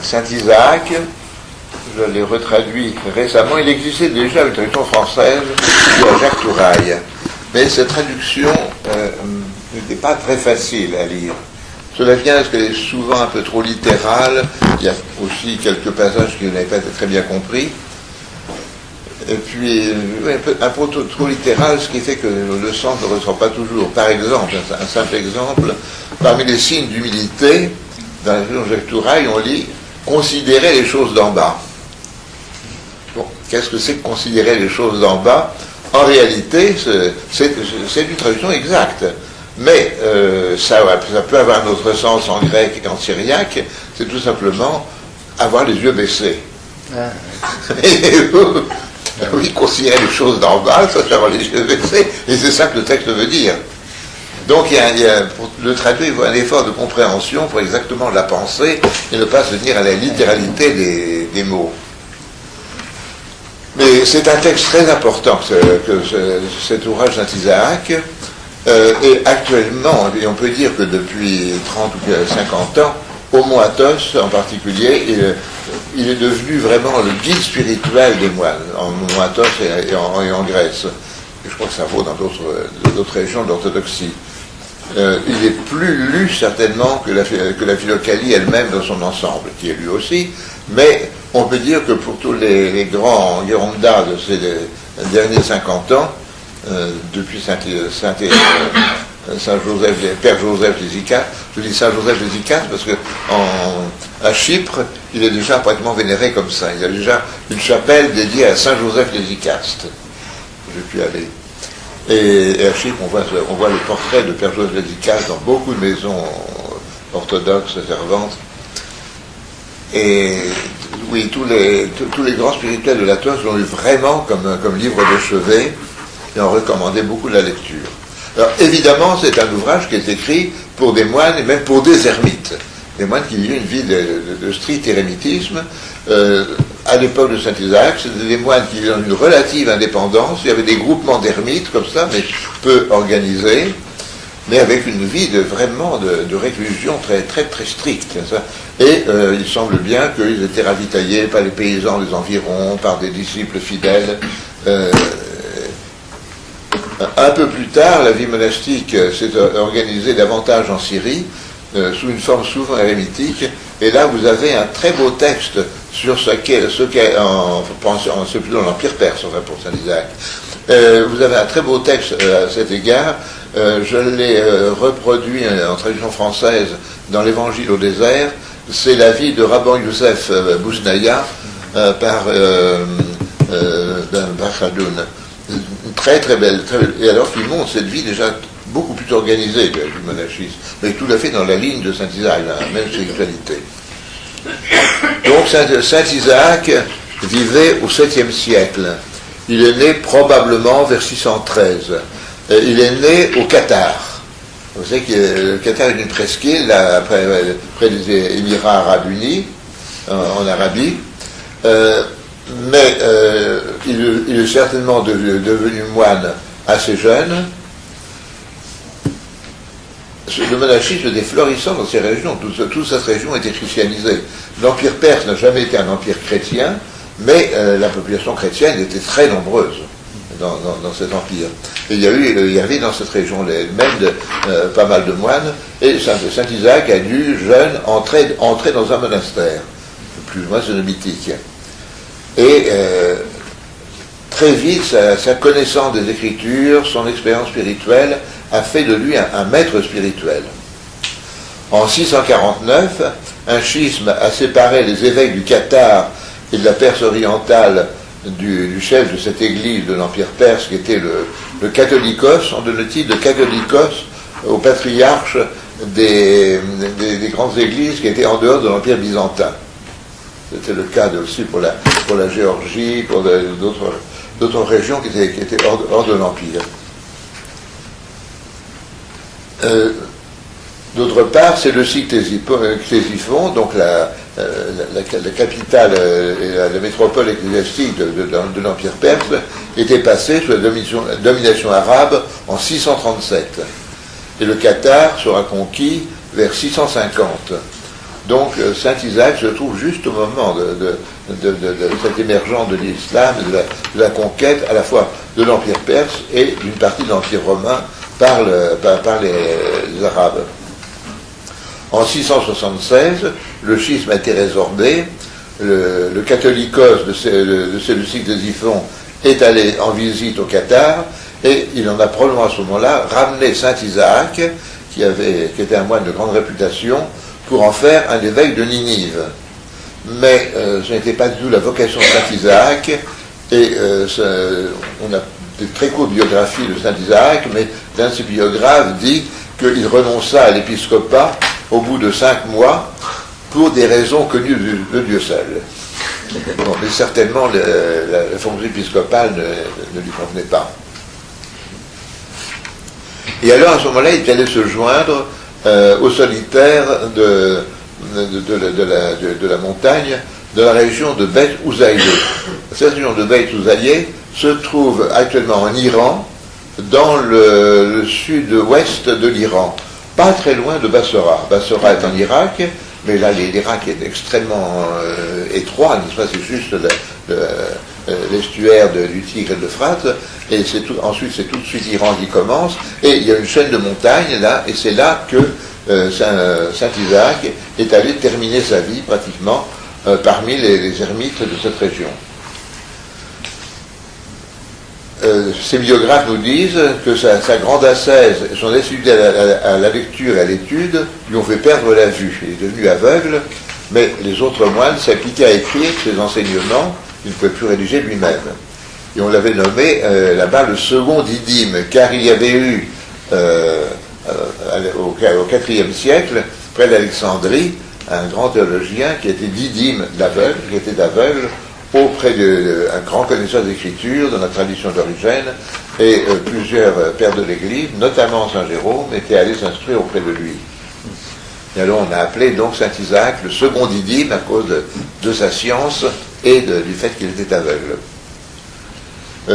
Saint Isaac, je l'ai retraduit récemment. Il existait déjà une traduction française de Jacques Touraille, mais cette traduction n'était pas très facile à lire. Cela vient parce qu'elle est souvent un peu trop littérale. Il y a aussi quelques passages que je n'avais pas très bien compris. Et puis, un peu trop littéral, ce qui fait que le sens ne ressort pas toujours. Par exemple, un simple exemple, parmi les signes d'humilité, dans la traduction de Jacques Touraille, on lit « considérer les choses d'en bas ». Bon, qu'est-ce que c'est que considérer les choses d'en bas? En réalité, c'est une traduction exacte. Mais ça peut avoir un autre sens en grec et en syriaque, c'est tout simplement avoir les yeux baissés. Oui, considérer les choses d'en bas, ça c'est avoir les yeux baissés, et c'est ça que le texte veut dire. Donc pour le traduire, il faut un effort de compréhension pour exactement la penser et ne pas se tenir à la littéralité des mots. Mais c'est un texte très important que cet ouvrage Saint Isaac. Et actuellement, et on peut dire que depuis 30 ou 50 ans, au Mont Athos en particulier, il est devenu vraiment le guide spirituel des moines, en Mont Athos et en Grèce. Et je crois que ça vaut dans d'autres régions d'orthodoxie. Il est plus lu certainement que la Philokalie elle-même dans son ensemble, qui est lu aussi, mais on peut dire que pour tous les grands Girondas de ces derniers 50 ans, depuis Saint Joseph, Père Joseph Lésicaste, je dis Saint Joseph Lésicaste parce que à Chypre, il est déjà pratiquement vénéré comme ça. Il y a déjà une chapelle dédiée à Saint Joseph Lésicaste. J'ai pu aller. Et à Chypre, on voit le portrait de Père Joseph Lésicaste dans beaucoup de maisons orthodoxes servantes. Et oui, tous les grands spirituels de l'Athos l'ont eu vraiment comme livre de chevet. Et on recommandait beaucoup la lecture. Alors évidemment, c'est un ouvrage qui est écrit pour des moines et même pour des ermites. Des moines qui vivaient une vie de strict érémitisme. À l'époque de Saint Isaac, c'était des moines qui vivaient dans une relative indépendance. Il y avait des groupements d'ermites comme ça, mais peu organisés, mais avec une vie vraiment de réclusion très, très, très stricte. Ça. Et il semble bien qu'ils étaient ravitaillés par les paysans des environs, par des disciples fidèles. Un peu plus tard, la vie monastique s'est organisée davantage en Syrie, sous une forme souvent érémitique, et là vous avez un très beau texte sur ce qu'est c'est plutôt l'Empire perse, enfin pour Saint Isaac. Vous avez un très beau texte à cet égard, je l'ai reproduit en traduction française dans l'Évangile au désert, c'est la vie de Rabban Youssef Bouznaya par Bachadoun. Très très belle, et alors qu'il montre cette vie déjà beaucoup plus organisée du monachisme, mais tout à fait dans la ligne de Saint Isaac, la même spiritualité. Donc Saint Isaac vivait au 7e siècle. Il est né probablement vers 613. Il est né au Qatar. Vous savez que le Qatar est une presqu'île là, près des Émirats arabes unis, en Arabie. Mais il est certainement devenu moine assez jeune. Le monachisme était florissant dans ces régions. Toute cette région était christianisée. L'Empire perse n'a jamais été un empire chrétien, mais la population chrétienne était très nombreuse dans cet empire. Et il y avait dans cette région même pas mal de moines, et Saint Isaac a dû, jeune, entrer dans un monastère, plus ou moins cénobitique. Et très vite, sa connaissance des Écritures, son expérience spirituelle, a fait de lui un maître spirituel. En 649, un schisme a séparé les évêques du Qatar et de la Perse orientale du chef de cette église de l'Empire perse, qui était le Catholicos. On donne le titre de Catholicos au patriarche des grandes églises qui étaient en dehors de l'Empire byzantin. C'était le cas aussi pour la Géorgie, pour d'autres régions qui étaient hors de l'Empire. D'autre part, c'est le site Ctésiphon, donc la capitale et la métropole ecclésiastique de l'Empire perse, était passée sous la domination arabe en 637. Et le Qatar sera conquis vers 650. Donc Saint Isaac se trouve juste au moment de cet émergent de l'islam, de la conquête à la fois de l'Empire perse et d'une partie de l'Empire romain par les Arabes. En 676, le schisme a été résorbé, le catholicos de Séleucique de Xiphon est allé en visite au Qatar, et il en a probablement à ce moment-là ramené Saint Isaac, qui était un moine de grande réputation, pour en faire un évêque de Ninive. Mais ce n'était pas du tout la vocation de Saint Isaac, et on a des très courtes biographies de Saint Isaac, mais l'un de ses biographes dit qu'il renonça à l'épiscopat au bout de 5 mois pour des raisons connues de Dieu seul. Bon, mais certainement la fonction épiscopale ne lui convenait pas. Et alors à ce moment-là, il allait se joindre aux solitaires de la montagne, de la région de Beth Ouzaïe. Cette région de Beth Ouzaïe se trouve actuellement en Iran, dans le sud-ouest de l'Iran, pas très loin de Bassora. Bassora est en Irak, mais là l'Irak est extrêmement étroit, n'est-ce pas? C'est juste l'estuaire du Tigre et de l'Euphrate, et ensuite c'est tout de suite l'Iran qui commence, et il y a une chaîne de montagnes là, et c'est là que Saint Isaac est allé terminer sa vie pratiquement parmi les ermites de cette région. Ces biographes nous disent que sa grande ascèse et son assiduité à la lecture et à l'étude lui ont fait perdre la vue. Il est devenu aveugle, mais les autres moines s'appliquaient à écrire ses enseignements qu'il ne pouvait plus rédiger lui-même. Et on l'avait nommé là-bas le second Didyme, car il y avait eu au IVe siècle, près d'Alexandrie, un grand théologien qui était Didyme d'aveugle, qui était aveugle, auprès d'un grand connaisseur d'écriture de la tradition d'origine, et plusieurs pères de l'Église, notamment Saint Jérôme, étaient allés s'instruire auprès de lui. Et alors on a appelé donc Saint Isaac le second Didyme à cause de sa science et du fait qu'il était aveugle.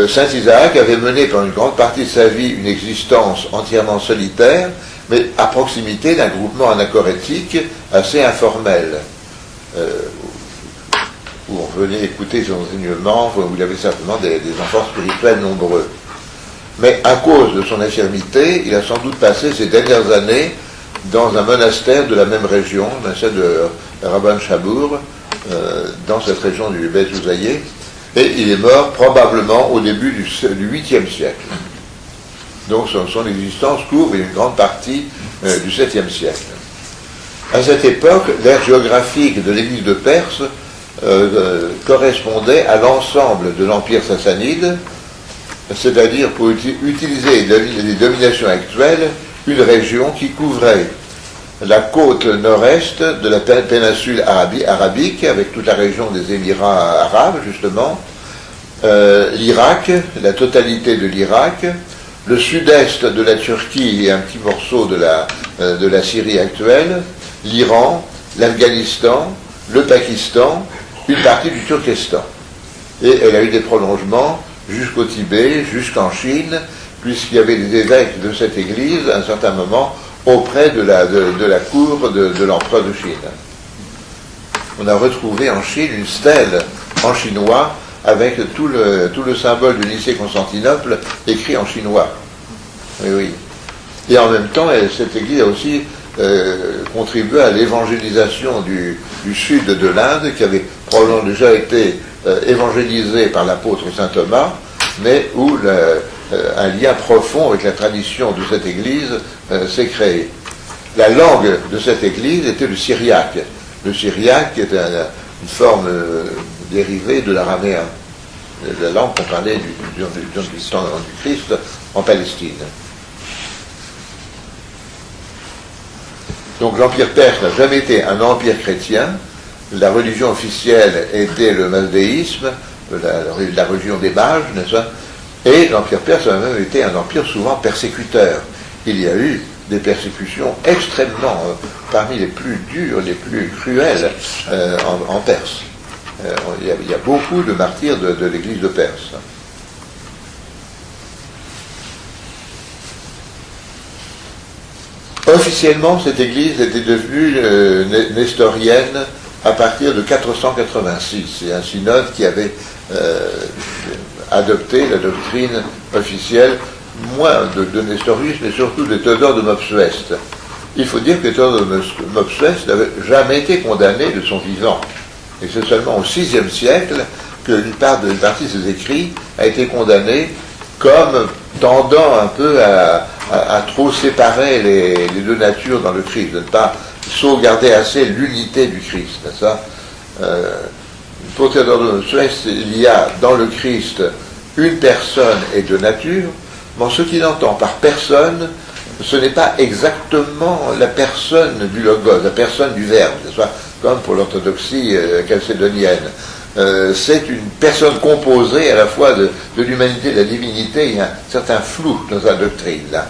Saint Isaac avait mené pendant une grande partie de sa vie une existence entièrement solitaire, mais à proximité d'un groupement anachorétique assez informel, où on venait écouter ses enseignements, où il y avait certainement des enfants spirituels nombreux. Mais à cause de son infirmité, il a sans doute passé ses dernières années dans un monastère de la même région, le monastère de Rabban Shabour, dans cette région du Beth Ouzaïe, et il est mort probablement au début du 8e siècle. Donc son existence couvre une grande partie du 7e siècle. À cette époque, l'ère géographique de l'Église de Perse correspondait à l'ensemble de l'Empire sassanide, c'est-à-dire, pour utiliser les dominations actuelles, une région qui couvrait la côte nord-est de la péninsule arabique, avec toute la région des Émirats arabes, justement, l'Irak, la totalité de l'Irak, le sud-est de la Turquie et un petit morceau de la Syrie actuelle, l'Iran, l'Afghanistan, le Pakistan, une partie du Turkestan. Et elle a eu des prolongements jusqu'au Tibet, jusqu'en Chine, puisqu'il y avait des évêques de cette église à un certain moment auprès de la cour de l'empereur de Chine. On a retrouvé en Chine une stèle en chinois avec tout le symbole du lycée Constantinople écrit en chinois. Oui, oui. Et en même temps, cette église a aussi contribué à l'évangélisation du sud de l'Inde, qui avait probablement déjà été évangélisé par l'apôtre saint Thomas, mais où un lien profond avec la tradition de cette église s'est créé. La langue de cette église était le syriaque. Le syriaque est une forme dérivée de l'araméen, la langue qu'on parlait du temps du Christ en Palestine. Donc l'Empire perse n'a jamais été un empire chrétien. La religion officielle était le mazdéisme, la religion des mages, n'est-ce pas? Et l'Empire perse a même été un empire souvent persécuteur. Il y a eu des persécutions extrêmement, parmi les plus dures, les plus cruelles en Perse. Il y a beaucoup de martyrs de l'église de Perse. Officiellement, cette église était devenue nestorienne à partir de 486. C'est un synode qui avait adopté la doctrine officielle, moins de Nestorius, mais surtout de Théodore de Mopsueste. Il faut dire que Théodore de Mopsueste n'avait jamais été condamné de son vivant. Et c'est seulement au VIe siècle qu'une partie de ses écrits a été condamnée comme tendant un peu à trop séparer les deux natures dans le Christ, de ne pas sauvegarder assez l'unité du Christ, n'est-ce pas? Pour Théodore de Mopsueste, il y a dans le Christ une personne et deux natures, mais ce qu'il entend par personne, ce n'est pas exactement la personne du Logos, la personne du Verbe, n'est-ce pas? Comme pour l'orthodoxie chalcédonienne. C'est une personne composée à la fois de l'humanité et de la divinité. Il y a un certain flou dans sa doctrine, là.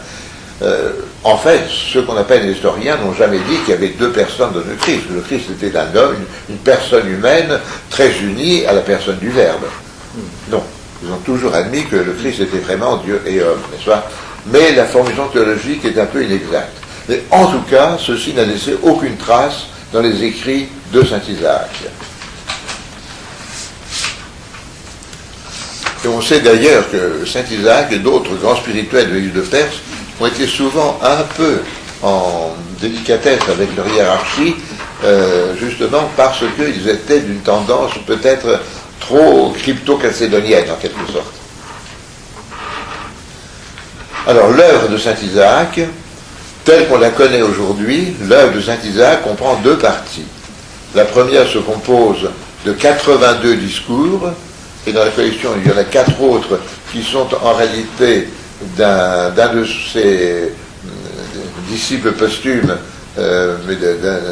En fait, ceux qu'on appelle les historiens n'ont jamais dit qu'il y avait deux personnes dans le Christ. Le Christ était un homme, une personne humaine, très unie à la personne du Verbe. Non, ils ont toujours admis que le Christ était vraiment Dieu et homme, n'est-ce pas? Mais la formulation théologique est un peu inexacte. Mais en tout cas, ceci n'a laissé aucune trace dans les écrits de saint Isaac. Et on sait d'ailleurs que saint Isaac et d'autres grands spirituels de l'Église de Perse ont été souvent un peu en délicatesse avec leur hiérarchie, justement parce qu'ils étaient d'une tendance peut-être trop crypto-chalcédonienne, en quelque sorte. Alors, l'œuvre de saint Isaac, telle qu'on la connaît aujourd'hui, l'œuvre de saint Isaac comprend deux parties. La première se compose de 82 discours, et dans la collection, il y en a 4 autres qui sont en réalité d'un de ses disciples posthumes, mais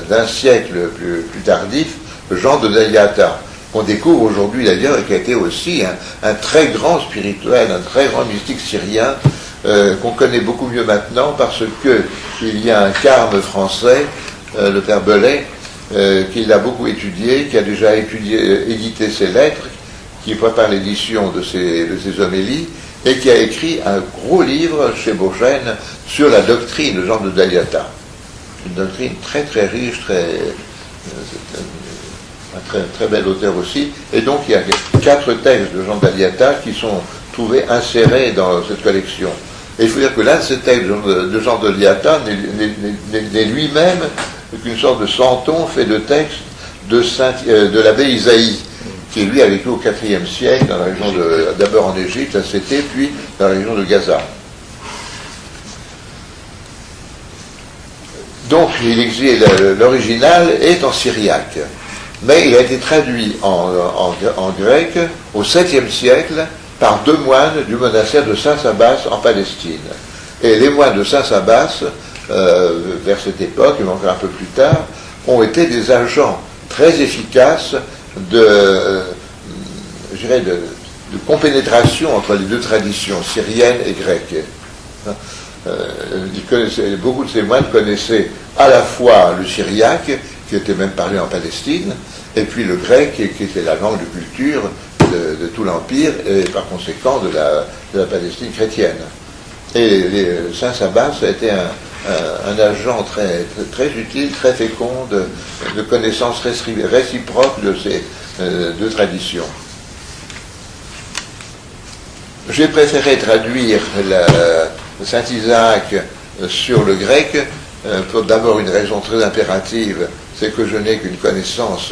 d'un siècle plus tardif, Jean de Daliata, qu'on découvre aujourd'hui d'ailleurs et qui a été aussi un très grand spirituel, un très grand mystique syrien, qu'on connaît beaucoup mieux maintenant parce qu'il y a un carme français, le père Belay, qui l'a beaucoup étudié, qui a déjà édité ses lettres, qui prépare l'édition de ses homélies, et qui a écrit un gros livre chez Beauchesne sur la doctrine de Jean de Daliata. Une doctrine très très riche, un très bel auteur aussi. Et donc il y a 4 textes de Jean de Daliata qui sont trouvés insérés dans cette collection. Et il faut dire que l'un de ces textes de Jean de Daliata n'est lui-même qu'une sorte de centon fait de textes de l'abbé Isaïe, qui lui a vécu au IVe siècle, dans la région d'abord en Égypte, à Sété, puis dans la région de Gaza. Donc, l'original est en syriaque, mais il a été traduit en grec au 7e siècle par 2 moines du monastère de Saint-Sabas en Palestine. Et les moines de Saint-Sabas, vers cette époque, et encore un peu plus tard, ont été des agents très efficaces de compénétration entre les deux traditions, syrienne et grecque. Beaucoup de ces moines connaissaient à la fois le syriaque, qui était même parlé en Palestine, et puis le grec, qui était la langue de culture de tout l'Empire, et par conséquent de la Palestine chrétienne. Et Saint Sabas a été un agent très, très utile, très fécond de connaissances réciproques de ces deux traditions. J'ai préféré traduire Saint Isaac sur le grec pour d'abord une raison très impérative, c'est que je n'ai qu'une connaissance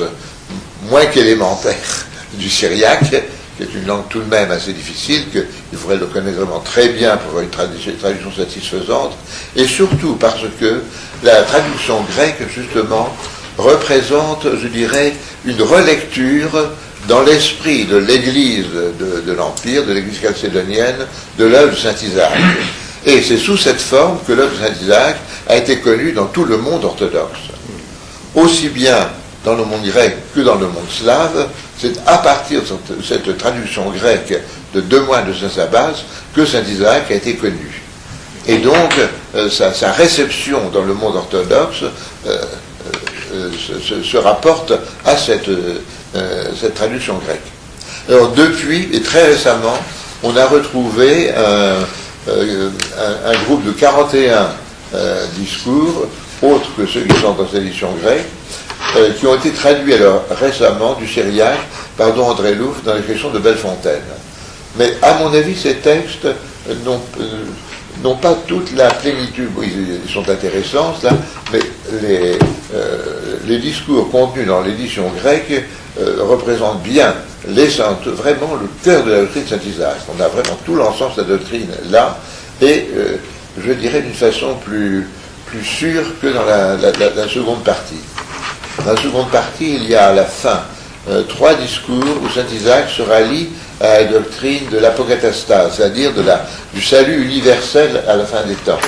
moins qu'élémentaire du syriaque, qui est une langue tout de même assez difficile, qu'il faudrait le connaître vraiment très bien pour avoir une traduction satisfaisante, et surtout parce que la traduction grecque, justement, représente, je dirais, une relecture dans l'esprit de l'Église de l'Empire, de l'Église chalcédonienne, de l'œuvre de Saint Isaac. Et c'est sous cette forme que l'œuvre de Saint Isaac a été connue dans tout le monde orthodoxe. Aussi bien dans le monde grec que dans le monde slave, c'est à partir de cette traduction grecque de 2 moines de Saint Sabas que Saint Isaac a été connu. Et donc, sa réception dans le monde orthodoxe se rapporte à cette traduction grecque. Alors depuis, et très récemment, on a retrouvé un groupe de 41 discours, autres que ceux qui sont dans cette édition grecque, qui ont été traduits alors récemment du syriaque par Don André Louf dans les questions de Bellefontaine. Mais à mon avis, ces textes n'ont pas toute la plénitude. Oui, ils sont intéressants, là, mais les discours contenus dans l'édition grecque représentent bien vraiment le cœur de la doctrine de saint Isaac. On a vraiment tout l'ensemble de la doctrine là, et je dirais d'une façon plus sûre que dans la seconde partie. Dans la seconde partie, il y a à la fin 3 discours où saint Isaac se rallie à la doctrine de l'apokatastase, c'est-à-dire du salut universel à la fin des temps,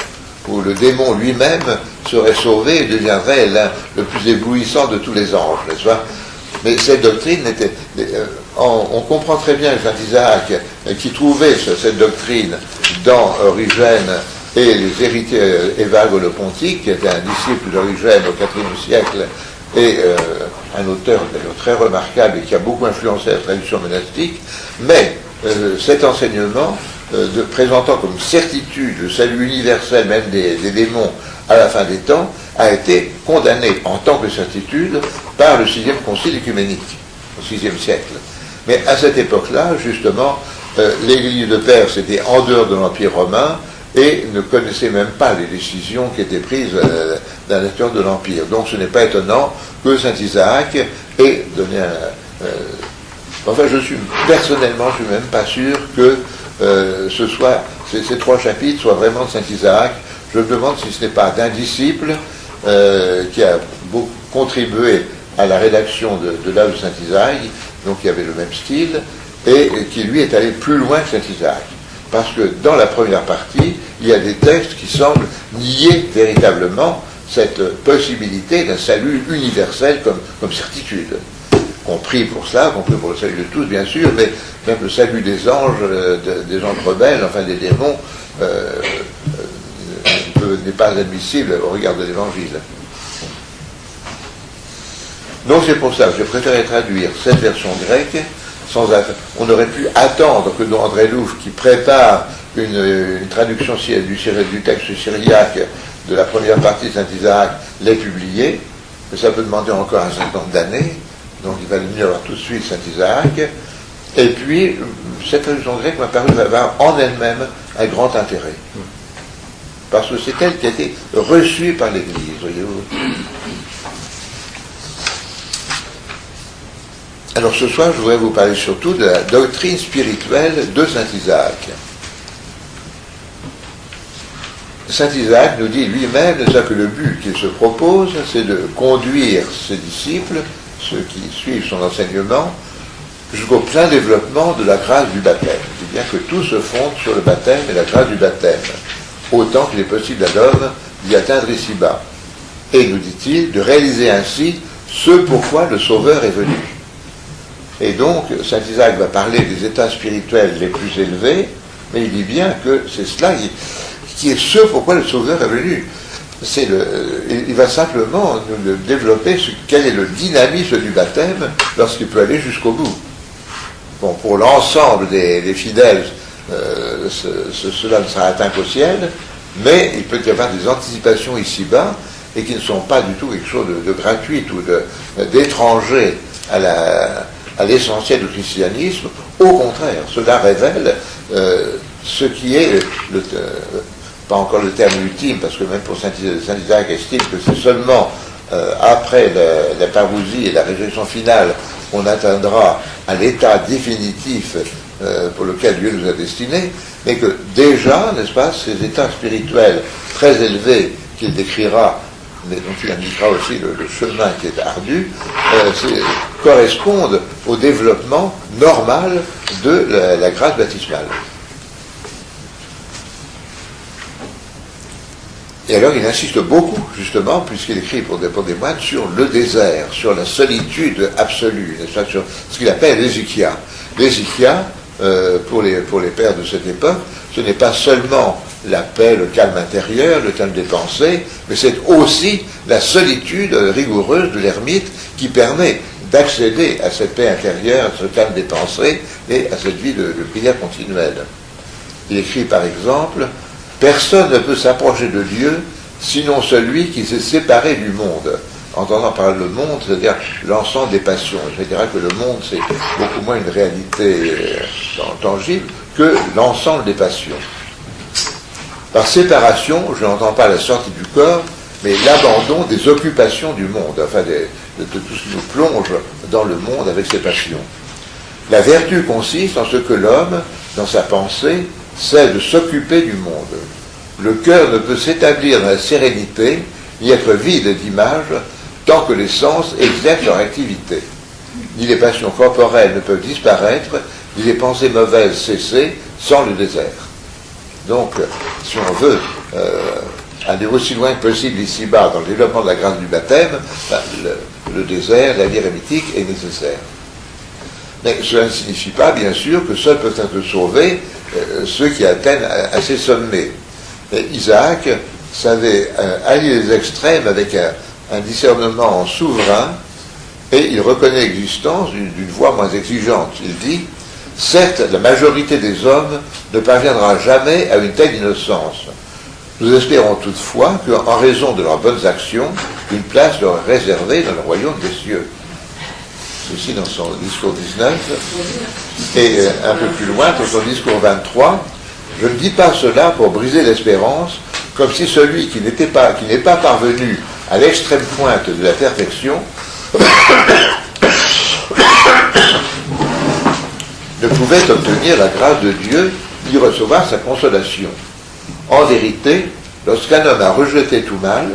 où le démon lui-même serait sauvé et deviendrait le plus éblouissant de tous les anges, n'est-ce pas? Mais cette doctrine on comprend très bien que saint Isaac, qui trouvait cette doctrine dans Origène et les héritiers Évague le Pontique, qui était un disciple d'Origène au IVe siècle, et un auteur d'ailleurs très remarquable et qui a beaucoup influencé la tradition monastique, mais cet enseignement, présentant comme certitude le salut universel même des démons à la fin des temps, a été condamné en tant que certitude par le 6e concile œcuménique, au 6e siècle. Mais à cette époque-là, justement, l'Église de Perse était en dehors de l'Empire romain et ne connaissait même pas les décisions qui étaient prises dans l'intérieur de l'Empire. Donc ce n'est pas étonnant que saint Isaac ait donné enfin, personnellement, je ne suis même pas sûr que ces 3 chapitres soient vraiment de saint Isaac. Je me demande si ce n'est pas d'un disciple qui a beaucoup contribué à la rédaction de l'œuvre de saint Isaac, donc qui avait le même style, et qui lui est allé plus loin que saint Isaac. Parce que dans la première partie, il y a des textes qui semblent nier véritablement cette possibilité d'un salut universel comme certitude. Compris pour cela, compris pour le salut de tous, bien sûr, mais même le salut des anges rebelles, enfin des démons, n'est pas admissible au regard de l'Évangile. Donc c'est pour ça que j'ai préféré traduire cette version grecque. On aurait pu attendre que Don André Louf, qui prépare une traduction du texte syriaque de la première partie de saint Isaac, l'ait publié, mais ça peut demander encore un certain nombre d'années, donc il va mieux avoir tout de suite saint Isaac. Et puis, cette traduction grecque m'a paru avoir en elle-même un grand intérêt. Parce que c'est elle qui a été reçue par l'Église, voyez-vous. Alors ce soir, je voudrais vous parler surtout de la doctrine spirituelle de saint Isaac. Saint Isaac nous dit lui-même que le but qu'il se propose, c'est de conduire ses disciples, ceux qui suivent son enseignement, jusqu'au plein développement de la grâce du baptême. C'est-à-dire que tout se fonde sur le baptême et la grâce du baptême, autant qu'il est possible à l'homme d'y atteindre ici-bas. Et, nous dit-il, de réaliser ainsi ce pourquoi le Sauveur est venu. Et donc, saint Isaac va parler des états spirituels les plus élevés, mais il dit bien que c'est cela qui est ce pourquoi le Sauveur est venu. Il va simplement nous développer quel est le dynamisme du baptême lorsqu'il peut aller jusqu'au bout. Bon, pour l'ensemble des fidèles, cela ne sera atteint qu'au ciel, mais il peut y avoir des anticipations ici-bas et qui ne sont pas du tout quelque chose de gratuit ou d'étranger à l'essentiel du christianisme. Au contraire, cela révèle ce qui est, pas encore le terme ultime, parce que même pour saint Isaac estime que c'est seulement après la parousie et la résurrection finale qu'on atteindra à l'état définitif pour lequel Dieu nous a destinés, mais que déjà, n'est-ce pas, ces états spirituels très élevés qu'il décrira, mais dont il indiquera aussi le chemin qui est ardu, correspondent au développement normal de la grâce baptismale. Et alors il insiste beaucoup, justement, puisqu'il écrit pour des moines, sur le désert, sur la solitude absolue, n'est-ce pas, sur ce qu'il appelle l'hésychia. L'hésychia, pour les pères de cette époque, ce n'est pas seulement la paix, le calme intérieur, le calme des pensées, mais c'est aussi la solitude rigoureuse de l'ermite qui permet d'accéder à cette paix intérieure, à ce calme des pensées et à cette vie de prière continuelle. Il écrit par exemple: « Personne ne peut s'approcher de Dieu sinon celui qui s'est séparé du monde. Entendant par le monde, c'est-à-dire l'ensemble des passions. Je dirais que le monde, c'est beaucoup moins une réalité tangible que l'ensemble des passions. Par séparation, je n'entends pas la sortie du corps, mais l'abandon des occupations du monde, enfin de tout ce qui nous plonge dans le monde avec ses passions. La vertu consiste en ce que l'homme, dans sa pensée, sait de s'occuper du monde. Le cœur ne peut s'établir dans la sérénité, ni être vide d'images, tant que les sens exercent leur activité. Ni les passions corporelles ne peuvent disparaître, ni les pensées mauvaises cesser sans le désert. Donc, si on veut aller aussi loin que possible ici-bas dans le développement de la grâce du baptême, le désert, la vie ermitique est nécessaire. Mais cela ne signifie pas, bien sûr, que seuls peuvent être sauvés ceux qui atteignent à ces sommets. Et Isaac savait allier les extrêmes avec un discernement souverain, et il reconnaît l'existence d'une voie moins exigeante. Il dit, certes, la majorité des hommes ne parviendra jamais à une telle innocence. Nous espérons toutefois qu'en raison de leurs bonnes actions, une place leur est réservée dans le royaume des cieux. Ceci dans son discours 19, et un peu plus loin, dans son discours 23, je ne dis pas cela pour briser l'espérance, comme si celui qui n'est pas parvenu à l'extrême pointe de la perfection ne pouvait obtenir la grâce de Dieu ni recevoir sa consolation. En vérité, lorsqu'un homme a rejeté tout mal,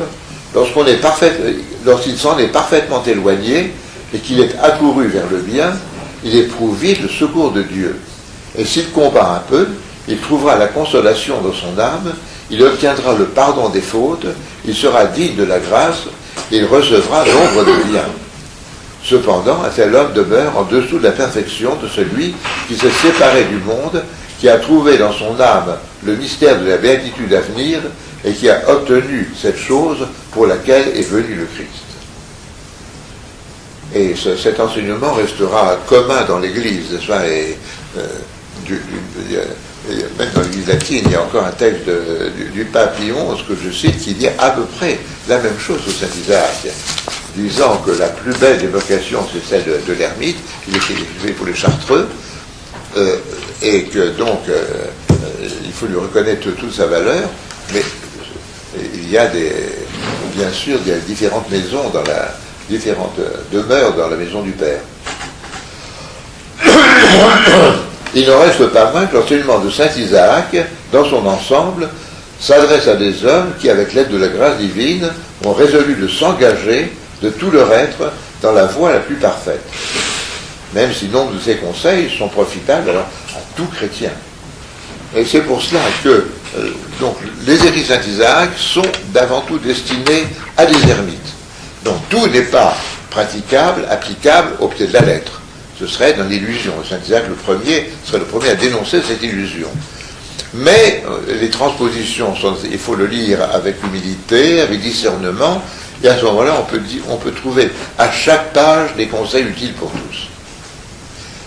lorsqu'il s'en est parfaitement éloigné et qu'il est accouru vers le bien, il éprouve vite le secours de Dieu. Et s'il combat un peu, il trouvera la consolation dans son âme, il obtiendra le pardon des fautes, il sera digne de la grâce, et il recevra nombre de biens. Cependant, un tel homme demeure en dessous de la perfection de celui qui s'est séparé du monde, qui a trouvé dans son âme le mystère de la béatitude à venir, et qui a obtenu cette chose pour laquelle est venu le Christ. Et cet enseignement restera commun dans l'Église, n'est-ce pas, et même dans l'Église latine, il y a encore un texte du pape Pie XI que je cite qui dit à peu près la même chose au Saint-Isaac, disant que la plus belle des vocations, c'est celle de l'ermite, il était écrivé pour les Chartreux, et que donc il faut lui reconnaître toute sa valeur, mais il y a bien sûr il y a différentes maisons différentes demeures dans la maison du Père. Il n'en reste pas moins que l'enseignement de saint Isaac, dans son ensemble, s'adresse à des hommes qui, avec l'aide de la grâce divine, ont résolu de s'engager de tout leur être dans la voie la plus parfaite. Même si nombre de ces conseils sont profitables alors à tout chrétien. Et c'est pour cela que donc, les écrits saint Isaac sont d'avant tout destinés à des ermites. Donc tout n'est pas praticable, applicable au pied de la lettre. Ce serait dans l'illusion. Saint Isaac serait le premier à dénoncer cette illusion. Mais les transpositions, il faut le lire avec humilité, avec discernement, et à ce moment-là, on peut trouver à chaque page des conseils utiles pour tous.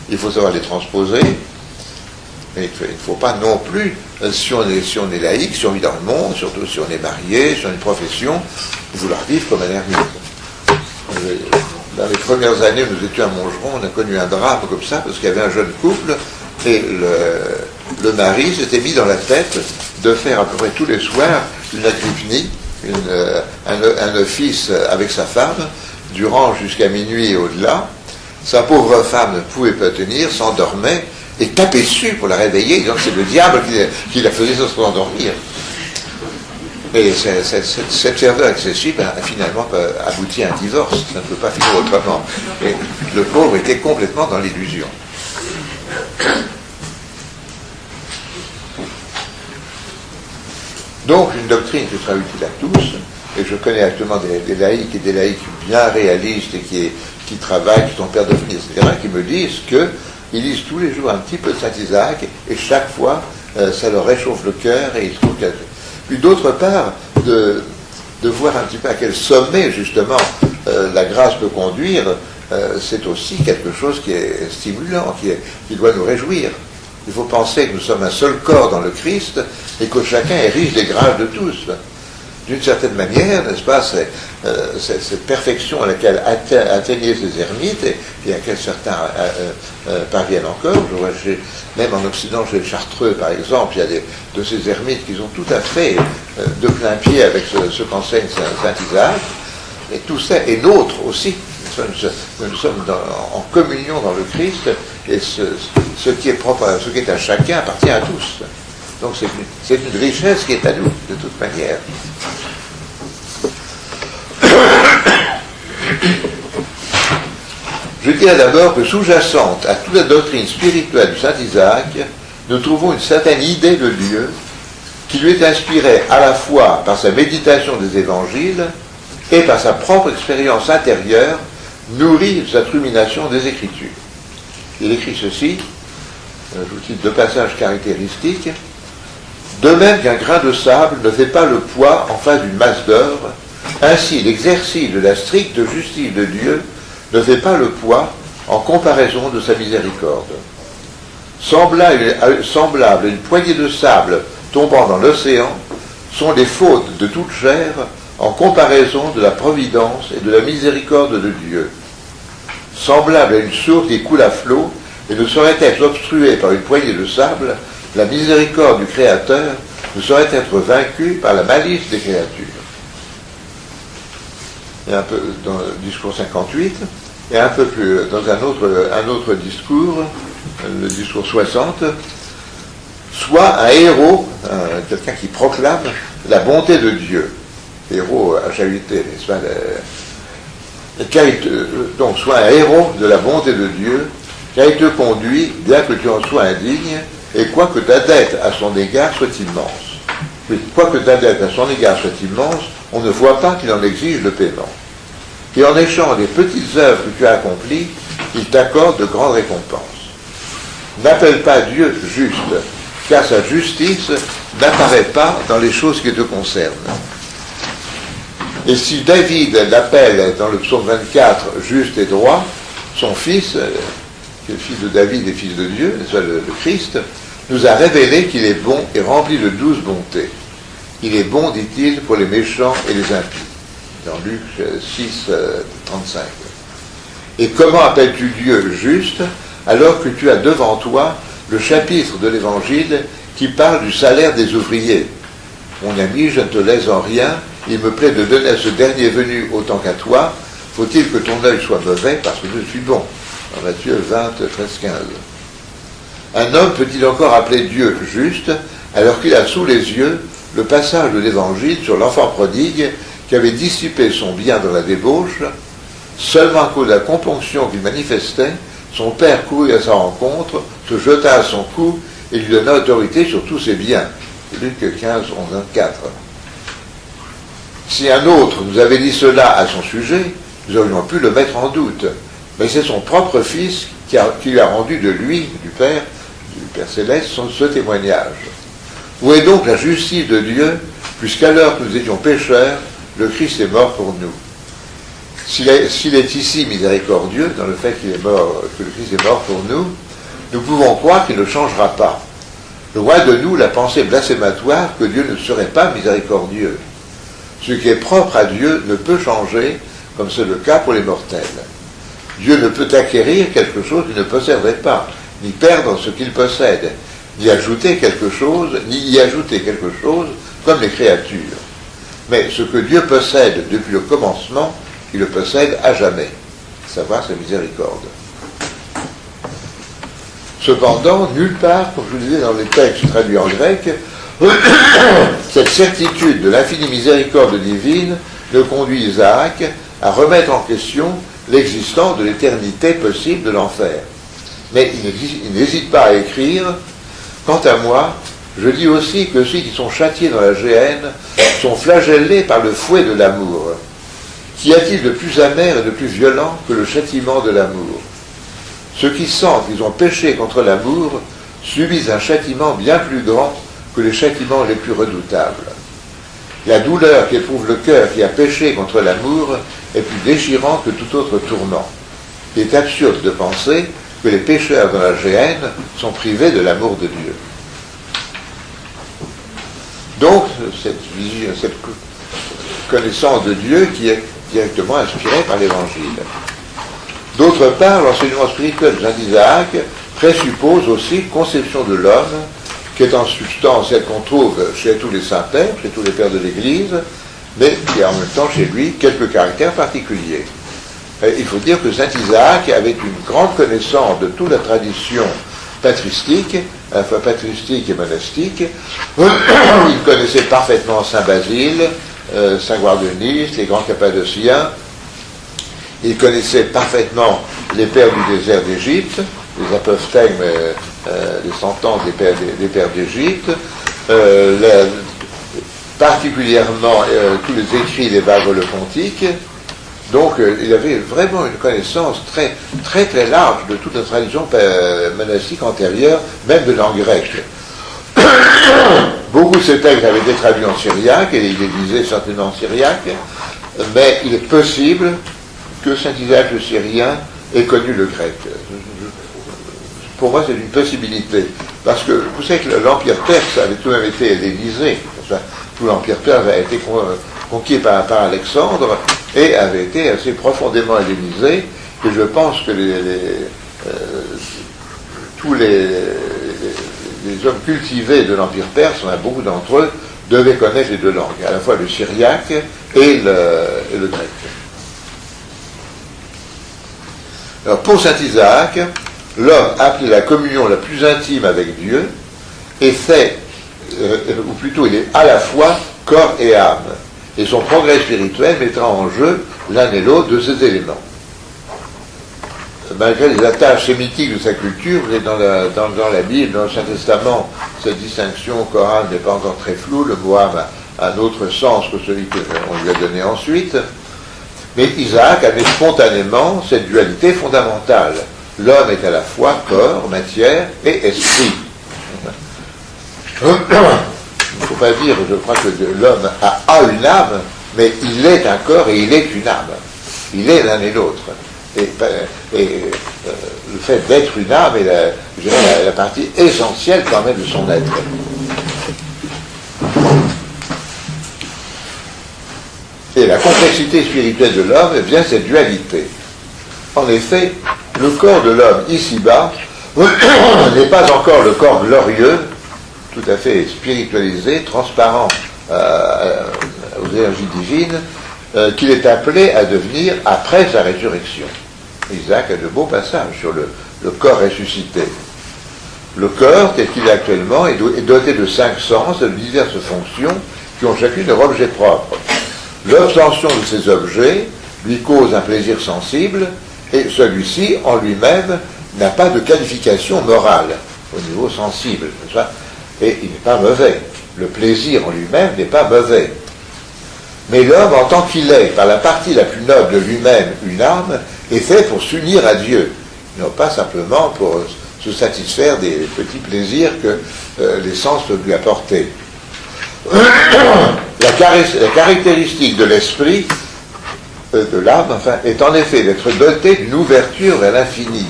Il faut savoir les transposer, mais il ne faut pas non plus, si on est laïque, si on vit dans le monde, surtout si on est marié, si on a une profession, vouloir vivre comme un ermite. Dans les premières années où nous étions à Montgeron, on a connu un drame comme ça, parce qu'il y avait un jeune couple, et le mari s'était mis dans la tête de faire à peu près tous les soirs une agrypnie, un office avec sa femme, durant jusqu'à minuit et au-delà. Sa pauvre femme ne pouvait pas tenir, s'endormait, et tapait dessus pour la réveiller, disant que c'est le diable qui la faisait s'endormir. Et cette ferveur excessive a finalement abouti à un divorce. Ça ne peut pas finir autrement. Et le pauvre était complètement dans l'illusion. Donc, une doctrine qui sera utile à tous, et je connais actuellement des laïcs et des laïcs bien réalistes et qui travaillent, qui sont pères de famille, etc., qui me disent qu'ils lisent tous les jours un petit peu de Saint Isaac, et chaque fois, ça leur réchauffe le cœur, et ils trouvent quelque chose. Puis d'autre part, de voir un petit peu à quel sommet, justement, la grâce peut conduire, c'est aussi quelque chose qui est stimulant, qui doit nous réjouir. Il faut penser que nous sommes un seul corps dans le Christ, et que chacun est riche des grâces de tous. d'une certaine manière, n'est-ce pas, cette perfection à laquelle atteignaient ces ermites, et à laquelle certains parviennent encore. Je vois, même en Occident, chez les Chartreux, par exemple, il y a de ces ermites qui sont tout à fait de plein pied avec ce qu'enseigne saint Isaac, et tout ça est nôtre aussi. Nous sommes en communion dans le Christ, et ce qui est propre, ce qui est à chacun appartient à tous. Donc c'est une richesse qui est à nous, de toute manière. Je dirais d'abord que sous-jacente à toute la doctrine spirituelle du Saint Isaac, nous trouvons une certaine idée de Dieu qui lui est inspirée à la fois par sa méditation des évangiles et par sa propre expérience intérieure, nourrie de sa rumination des Écritures. Il écrit ceci, je vous cite deux passages caractéristiques. De même qu'un grain de sable ne fait pas le poids en face d'une masse d'or, ainsi l'exercice de la stricte justice de Dieu ne fait pas le poids en comparaison de sa miséricorde. Semblable à une poignée de sable tombant dans l'océan, sont les fautes de toute chair en comparaison de la providence et de la miséricorde de Dieu. Semblable à une source qui coule à flot et ne saurait être obstruée par une poignée de sable, la miséricorde du Créateur ne saurait être vaincue par la malice des créatures. Et un peu dans le discours 58, et un peu plus dans un autre discours, le discours 60, soit un héros, quelqu'un qui proclame la bonté de Dieu. Héros à charité, n'est-ce pas, donc soit un héros de la bonté de Dieu, car il te conduit, bien que tu en sois indigne, et quoique ta dette à son égard soit immense. Oui, quoique ta dette à son égard soit immense, on ne voit pas qu'il en exige le paiement. Et en échange des petites œuvres que tu as accomplies, il t'accorde de grandes récompenses. N'appelle pas Dieu juste, car sa justice n'apparaît pas dans les choses qui te concernent. Et si David l'appelle dans le psaume 24 juste et droit, son fils, qui est le fils de David et fils de Dieu, n'est-ce pas, le Christ, nous a révélé qu'il est bon et rempli de douce bonté. Il est bon, dit-il, pour les méchants et les impies. Dans Luc 6, 35. Et comment appelles-tu Dieu juste, alors que tu as devant toi le chapitre de l'Évangile qui parle du salaire des ouvriers? Mon ami, je ne te laisse en rien, il me plaît de donner à ce dernier venu autant qu'à toi, faut-il que ton œil soit mauvais parce que je suis bon. Dans Matthieu 20, 13, 15. Un homme peut-il encore appeler Dieu juste, alors qu'il a sous les yeux le passage de l'Évangile sur l'enfant prodigue qui avait dissipé son bien dans la débauche? Seulement à cause de la componction qu'il manifestait, son père courut à sa rencontre, se jeta à son cou et lui donna autorité sur tous ses biens. Luc 15, 11, 24. Si un autre nous avait dit cela à son sujet, nous aurions pu le mettre en doute. Mais c'est son propre fils qui lui a rendu de lui, du Père Céleste, ce témoignage. Où est donc la justice de Dieu, puisqu'à l'heure que nous étions pécheurs, le Christ est mort pour nous? S'il est ici miséricordieux, dans le fait qu'il est mort, que le Christ est mort pour nous, nous pouvons croire qu'il ne changera pas. Loin de nous la pensée blasphématoire que Dieu ne serait pas miséricordieux. Ce qui est propre à Dieu ne peut changer, comme c'est le cas pour les mortels. Dieu ne peut acquérir quelque chose qu'il ne posséderait pas, ni perdre ce qu'il possède, ni ajouter quelque chose, ni y ajouter quelque chose, comme les créatures. Mais ce que Dieu possède depuis le commencement, il le possède à jamais, savoir sa miséricorde. Cependant, nulle part, comme je vous disais dans les textes traduits en grec, cette certitude de l'infinie miséricorde divine ne conduit Isaac à remettre en question l'existence de l'éternité possible de l'enfer. Mais il n'hésite pas à écrire « Quant à moi, je dis aussi que ceux qui sont châtiés dans la géhenne sont flagellés par le fouet de l'amour. Qu'y a-t-il de plus amer et de plus violent que le châtiment de l'amour? Ceux qui sentent qu'ils ont péché contre l'amour subissent un châtiment bien plus grand que les châtiments les plus redoutables. La douleur qu'éprouve le cœur qui a péché contre l'amour est plus déchirante que tout autre tourment. Il est absurde de penser que les pécheurs dans la géhenne sont privés de l'amour de Dieu. Donc, connaissance de Dieu qui est directement inspirée par l'Évangile. D'autre part, l'enseignement spirituel de Saint Isaac présuppose aussi une conception de l'homme qui est en substance celle qu'on trouve chez tous les saints-pères, chez tous les pères de l'Église, mais qui a en même temps chez lui quelques caractères particuliers. Et il faut dire que Saint Isaac avait une grande connaissance de toute la tradition patristique, à la fois patristique et monastique. Il connaissait parfaitement Saint Basile, Saint Guardenis, les grands Cappadociens. Il connaissait parfaitement les pères du désert d'Égypte, les apophthegmes, les sentences des pères d'Égypte, particulièrement tous les écrits des Bagres le Pontiques. Donc il avait vraiment une connaissance très, très, très large de toute la tradition monastique antérieure, même de langue grecque. Beaucoup de ces textes avaient été traduits en syriaque, et il les lisait certainement en syriaque, mais il est possible que Saint Isaac le Syrien ait connu le grec. Pour moi, c'est une possibilité. Parce que vous savez que l'Empire perse avait tout de même été hellénisé. Tout l'Empire perse a été conquis par Alexandre et avait été assez profondément hellénisé. Et je pense que tous les hommes cultivés de l'Empire perse, beaucoup d'entre eux, devaient connaître les deux langues, à la fois le syriaque et le grec. Alors, pour Saint Isaac, l'homme appelé la communion la plus intime avec Dieu est fait, ou plutôt il est à la fois corps et âme, et son progrès spirituel mettra en jeu l'un et l'autre de ces éléments. Malgré les attaches sémitiques de sa culture, vous êtes dans la Bible, dans le Saint-Testament, cette distinction corane n'est pas encore très floue, le mot âme a un autre sens que celui qu'on lui a donné ensuite. Mais Isaac avait spontanément cette dualité fondamentale. L'homme est à la fois corps, matière et esprit. Il ne faut pas dire, je crois que l'homme a une âme, mais il est un corps et il est une âme. Il est l'un et l'autre. Et le fait d'être une âme est la partie essentielle quand même de son être. Et la complexité spirituelle de l'homme vient de cette dualité. En effet, le corps de l'homme ici-bas n'est pas encore le corps glorieux, tout à fait spiritualisé, transparent aux énergies divines, qu'il est appelé à devenir après sa résurrection. Isaac a de beaux passages sur le corps ressuscité. Le corps, tel qu'il est actuellement, est doté de 5 sens, de diverses fonctions, qui ont chacune leur objet propre. L'obtention de ces objets lui cause un plaisir sensible, et celui-ci, en lui-même, n'a pas de qualification morale au niveau sensible, n'est-ce pas ? Et il n'est pas mauvais. Le plaisir en lui-même n'est pas mauvais. Mais l'homme, en tant qu'il est, par la partie la plus noble de lui-même, une âme, est fait pour s'unir à Dieu, non pas simplement pour se satisfaire des petits plaisirs que les sens peuvent lui apporter. La caractéristique de l'esprit, de l'âme, enfin, est en effet d'être doté d'une ouverture vers l'infini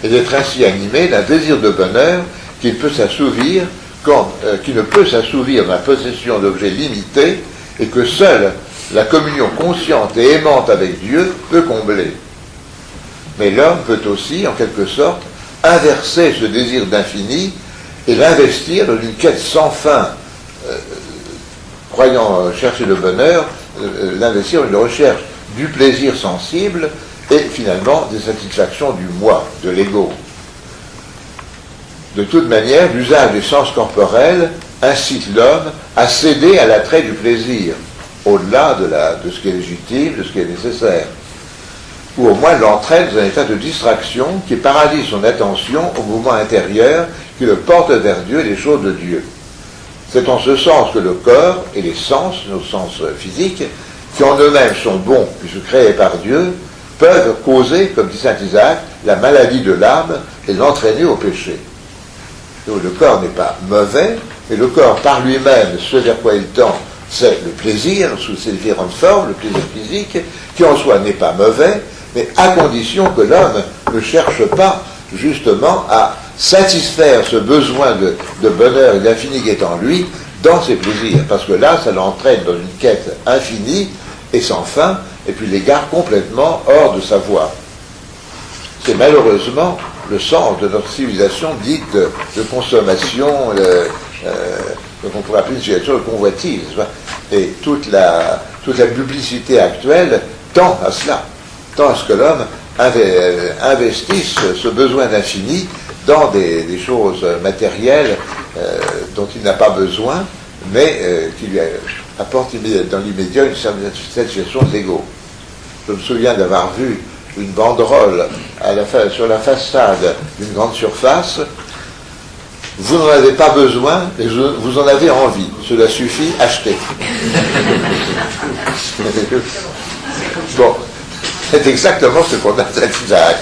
et d'être ainsi animé d'un désir de bonheur qui ne peut s'assouvir dans la possession d'objets limités et que seule la communion consciente et aimante avec Dieu peut combler. Mais l'homme peut aussi, en quelque sorte, inverser ce désir d'infini et l'investir dans une quête sans fin, croyant chercher le bonheur, l'investir dans une recherche du plaisir sensible et finalement des satisfactions du moi, de l'ego. De toute manière, l'usage des sens corporels incite l'homme à céder à l'attrait du plaisir, au-delà de ce qui est légitime, de ce qui est nécessaire, ou au moins l'entraîne dans un état de distraction qui paralyse son attention au mouvement intérieur qui le porte vers Dieu et les choses de Dieu. C'est en ce sens que le corps et les sens, nos sens physiques, qui en eux-mêmes sont bons puisque créés par Dieu, peuvent causer, comme dit saint Isaac, la maladie de l'âme et l'entraîner au péché. Donc le corps n'est pas mauvais, mais le corps par lui-même, ce vers quoi il tend, c'est le plaisir sous ses différentes formes, le plaisir physique, qui en soi n'est pas mauvais, mais à condition que l'homme ne cherche pas justement à satisfaire ce besoin de bonheur et d'infini qui est en lui dans ses plaisirs, parce que là, ça l'entraîne dans une quête infinie et sans fin, et puis l'égare complètement hors de sa voie. C'est malheureusement le sens de notre civilisation dite de consommation, qu'on pourrait appeler une civilisation de convoitise. Et toute la publicité actuelle tend à cela, tend à ce que l'homme investisse ce besoin d'infini dans des choses matérielles dont il n'a pas besoin, mais qui lui apportent dans l'immédiat une certaine satisfaction de l'ego. Je me souviens d'avoir vu une banderole sur la façade d'une grande surface. Vous n'en avez pas besoin, mais vous en avez envie. Cela suffit, achetez. Bon, c'est exactement ce qu'on a à Saint-Isaac.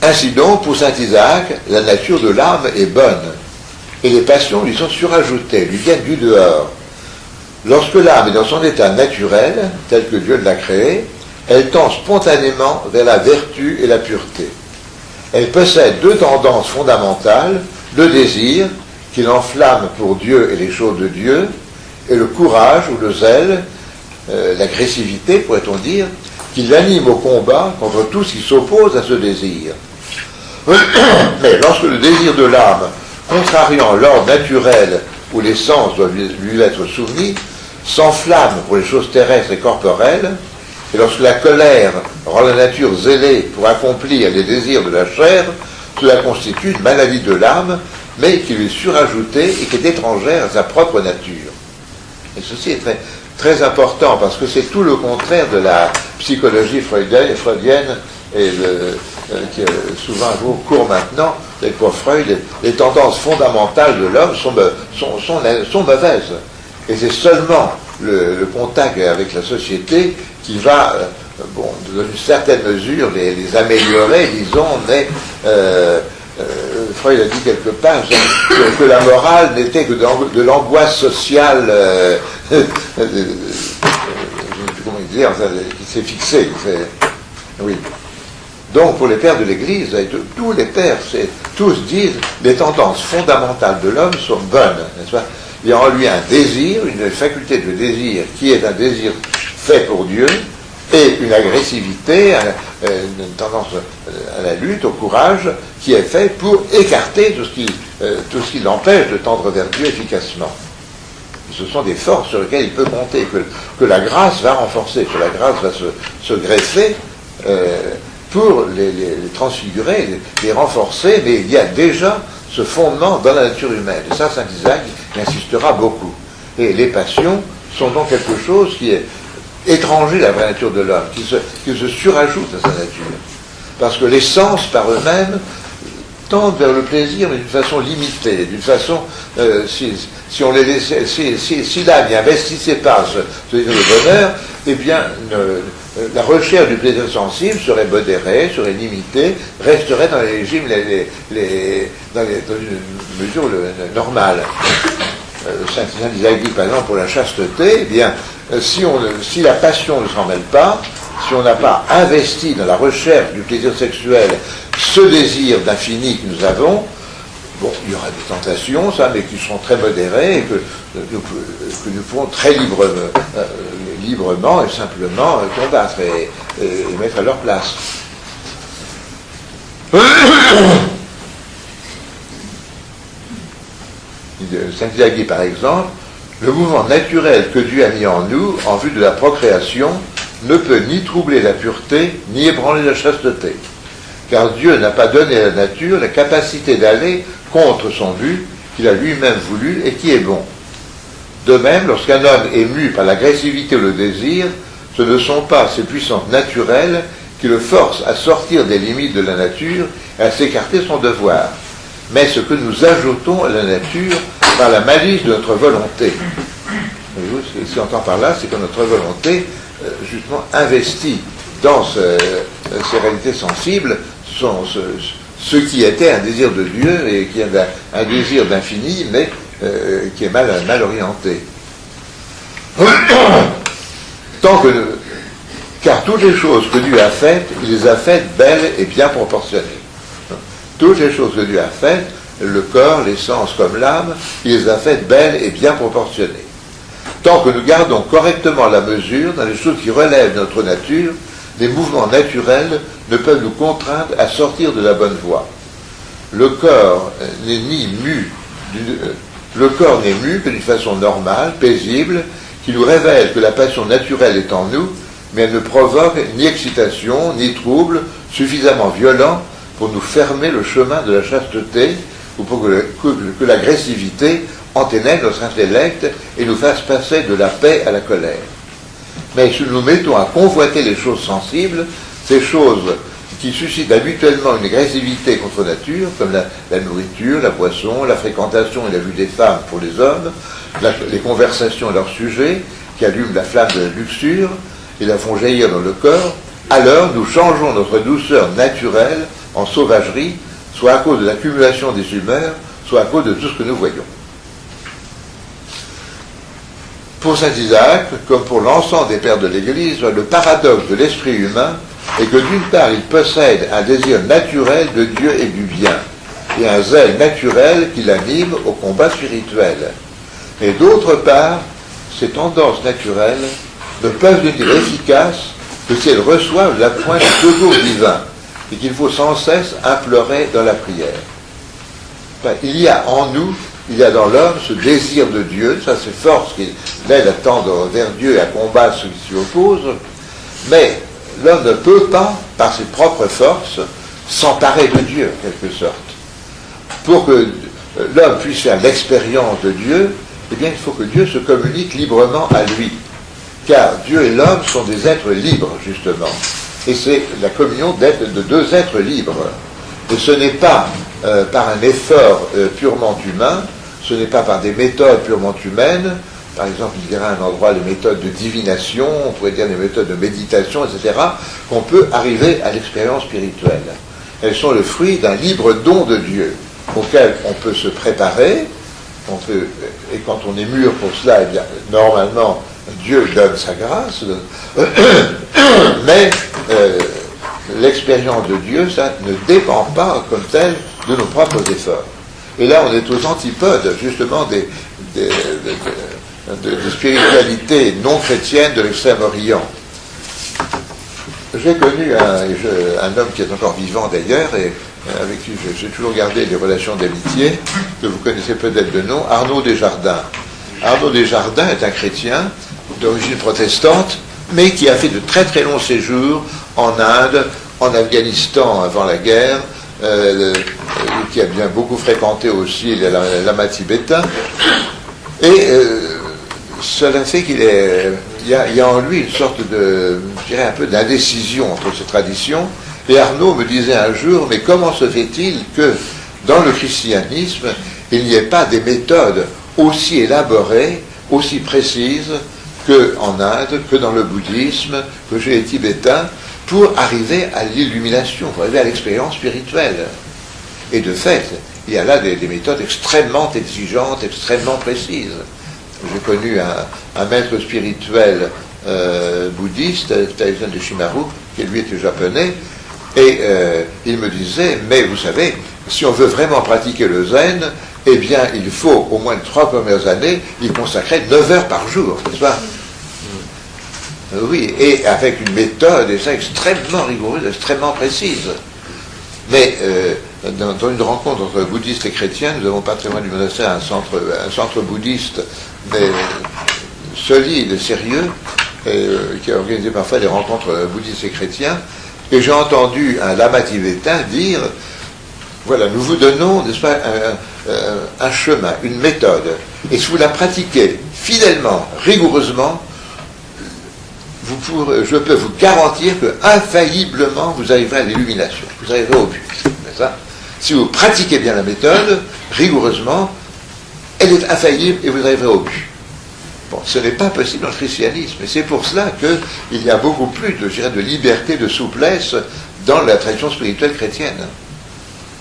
Ainsi donc, pour Saint-Isaac, la nature de l'âme est bonne, et les passions lui sont surajoutées, lui viennent du dehors. Lorsque l'âme est dans son état naturel, tel que Dieu l'a créé, elle tend spontanément vers la vertu et la pureté. Elle possède deux tendances fondamentales, le désir, qui l'enflamme pour Dieu et les choses de Dieu, et le courage ou le zèle, l'agressivité, pourrait-on dire, qui l'anime au combat contre tout ce qui s'oppose à ce désir. Mais lorsque le désir de l'âme, contrariant l'ordre naturel où les sens doivent lui être soumis, s'enflamme pour les choses terrestres et corporelles, et lorsque la colère rend la nature zélée pour accomplir les désirs de la chair, cela constitue une maladie de l'âme, mais qui lui est surajoutée et qui est étrangère à sa propre nature. Et ceci est très, très important, parce que c'est tout le contraire de la psychologie freudienne et qui souvent vaut cours maintenant, pour Freud, les tendances fondamentales de l'homme sont mauvaises. Et c'est seulement le contact avec la société qui va, dans une certaine mesure, les améliorer, disons, mais Freud a dit quelque part que la morale n'était que de l'angoisse sociale, je ne sais plus comment dire, qui s'est fixée. Oui. Donc, pour les pères de l'Église, et tous les pères, tous disent les tendances fondamentales de l'homme sont bonnes, n'est-ce pas? Il y a en lui un désir, une faculté de désir qui est un désir fait pour Dieu, et une agressivité, une tendance à la lutte, au courage, qui est fait pour écarter tout ce qui l'empêche de tendre vers Dieu efficacement. Ce sont des forces sur lesquelles il peut compter, que la grâce va renforcer, que la grâce va se greffer, pour les transfigurer, les renforcer, mais il y a déjà ce fondement dans la nature humaine. Et ça, saint Isaac y insistera beaucoup. Et les passions sont donc quelque chose qui est étranger à la vraie nature de l'homme, qui se surajoute à sa nature. Parce que les sens, par eux-mêmes, tendent vers le plaisir, mais d'une façon limitée, d'une façon, si on les laissait, si l'âme n'investissait pas ce désir de bonheur, eh bien, la recherche du plaisir sensible serait modérée, serait limitée, resterait dans les régimes, dans une mesure normale. Saint Isaac dit, par exemple, pour la chasteté, eh bien, si la passion ne s'en mêle pas, si on n'a pas investi dans la recherche du plaisir sexuel ce désir d'infini que nous avons, bon, il y aura des tentations, ça, mais qui seront très modérées et que nous pouvons très librement et simplement combattre et mettre à leur place. Saint Isaac dit, par exemple, le mouvement naturel que Dieu a mis en nous en vue de la procréation ne peut ni troubler la pureté, ni ébranler la chasteté. Car Dieu n'a pas donné à la nature la capacité d'aller contre son but qu'il a lui-même voulu et qui est bon. De même, lorsqu'un homme est mu par l'agressivité ou le désir, ce ne sont pas ses puissances naturelles qui le forcent à sortir des limites de la nature et à s'écarter de son devoir, mais ce que nous ajoutons à la nature par la malice de notre volonté. Ce qu'on entend par là, c'est que notre volonté, justement, investit dans ces réalités sensibles, ce qui était un désir de Dieu et qui est un désir d'infini, mais qui est mal orienté. Car toutes les choses que Dieu a faites, il les a faites belles et bien proportionnées. Toutes les choses que Dieu a faites, le corps, l'essence comme l'âme, il les a faites belles et bien proportionnées. Tant que nous gardons correctement la mesure dans les choses qui relèvent de notre nature, les mouvements naturels ne peuvent nous contraindre à sortir de la bonne voie. Le corps n'est mu que d'une façon normale, paisible, qui nous révèle que la passion naturelle est en nous, mais elle ne provoque ni excitation, ni trouble suffisamment violent pour nous fermer le chemin de la chasteté ou pour que l'agressivité enténèbre notre intellect et nous fasse passer de la paix à la colère. Mais si nous nous mettons à convoiter les choses sensibles, ces choses qui suscitent habituellement une agressivité contre nature, comme la nourriture, la boisson, la fréquentation et la vue des femmes pour les hommes, les conversations à leur sujet, qui allument la flamme de la luxure et la font jaillir dans le corps, alors nous changeons notre douceur naturelle en sauvagerie, soit à cause de l'accumulation des humeurs, soit à cause de tout ce que nous voyons. Pour saint Isaac, comme pour l'ensemble des pères de l'Église, le paradoxe de l'esprit humain est que d'une part, il possède un désir naturel de Dieu et du bien, et un zèle naturel qui l'anime au combat spirituel. Et d'autre part, ces tendances naturelles ne peuvent devenir efficaces que si elles reçoivent l'appoint du secours divin, et qu'il faut sans cesse implorer dans la prière. Enfin, il y a en nous, il y a dans l'homme ce désir de Dieu, ça c'est force qui l'aide à tendre vers Dieu et à combattre ceux qui s'y opposent, mais l'homme ne peut pas, par ses propres forces, s'emparer de Dieu, en quelque sorte. Pour que l'homme puisse faire l'expérience de Dieu, eh bien, il faut que Dieu se communique librement à lui. Car Dieu et l'homme sont des êtres libres, justement. Et c'est la communion de deux êtres libres. Et ce n'est pas par un effort purement humain, ce n'est pas par des méthodes purement humaines, par exemple, il y aura un endroit de méthodes de divination, on pourrait dire des méthodes de méditation, etc., qu'on peut arriver à l'expérience spirituelle. Elles sont le fruit d'un libre don de Dieu, auquel on peut se préparer, et quand on est mûr pour cela, eh bien, normalement, Dieu donne sa grâce, mais l'expérience de Dieu, ça ne dépend pas comme tel de nos propres efforts. Et là, on est aux antipodes, justement, des spiritualité non chrétienne de l'Extrême-Orient. J'ai connu un homme qui est encore vivant d'ailleurs, et avec qui j'ai toujours gardé des relations d'amitié, que vous connaissez peut-être de nom, Arnaud Desjardins. Arnaud Desjardins est un chrétien d'origine protestante, mais qui a fait de très très longs séjours en Inde, en Afghanistan avant la guerre, qui a bien beaucoup fréquenté aussi les lamas tibétains, et cela fait qu'il y a en lui une sorte de, je dirais un peu d'indécision entre ces traditions. Et Arnaud me disait un jour, mais comment se fait-il que dans le christianisme, il n'y ait pas des méthodes aussi élaborées, aussi précises qu'en Inde, que dans le bouddhisme, que chez les Tibétains, pour arriver à l'illumination, pour arriver à l'expérience spirituelle. Et de fait, il y a là des méthodes extrêmement exigeantes, extrêmement précises. J'ai connu un maître spirituel bouddhiste, Taizan de Shimaru, qui lui était japonais, et il me disait, mais vous savez, si on veut vraiment pratiquer le zen, eh bien, il faut au moins 3 premières années y consacrer 9 heures par jour, n'est-ce pas? Oui, et avec une méthode, et ça, extrêmement rigoureuse, extrêmement précise. Mais dans une rencontre entre bouddhistes et chrétiens, nous avons pas très loin du monastère un centre bouddhiste, mais solide, sérieux, qui a organisé parfois des rencontres bouddhistes et chrétiens, et j'ai entendu un lama tibétain dire, voilà, nous vous donnons, n'est-ce pas, un chemin, une méthode, et si vous la pratiquez fidèlement, rigoureusement, je peux vous garantir que infailliblement vous arriverez à l'illumination, vous arriverez au but. C'est ça? Si vous pratiquez bien la méthode, rigoureusement, elle est infaillible et vous arriverez au but. Bon, ce n'est pas possible dans le christianisme, et c'est pour cela qu'il y a beaucoup plus de liberté, de souplesse dans la tradition spirituelle chrétienne.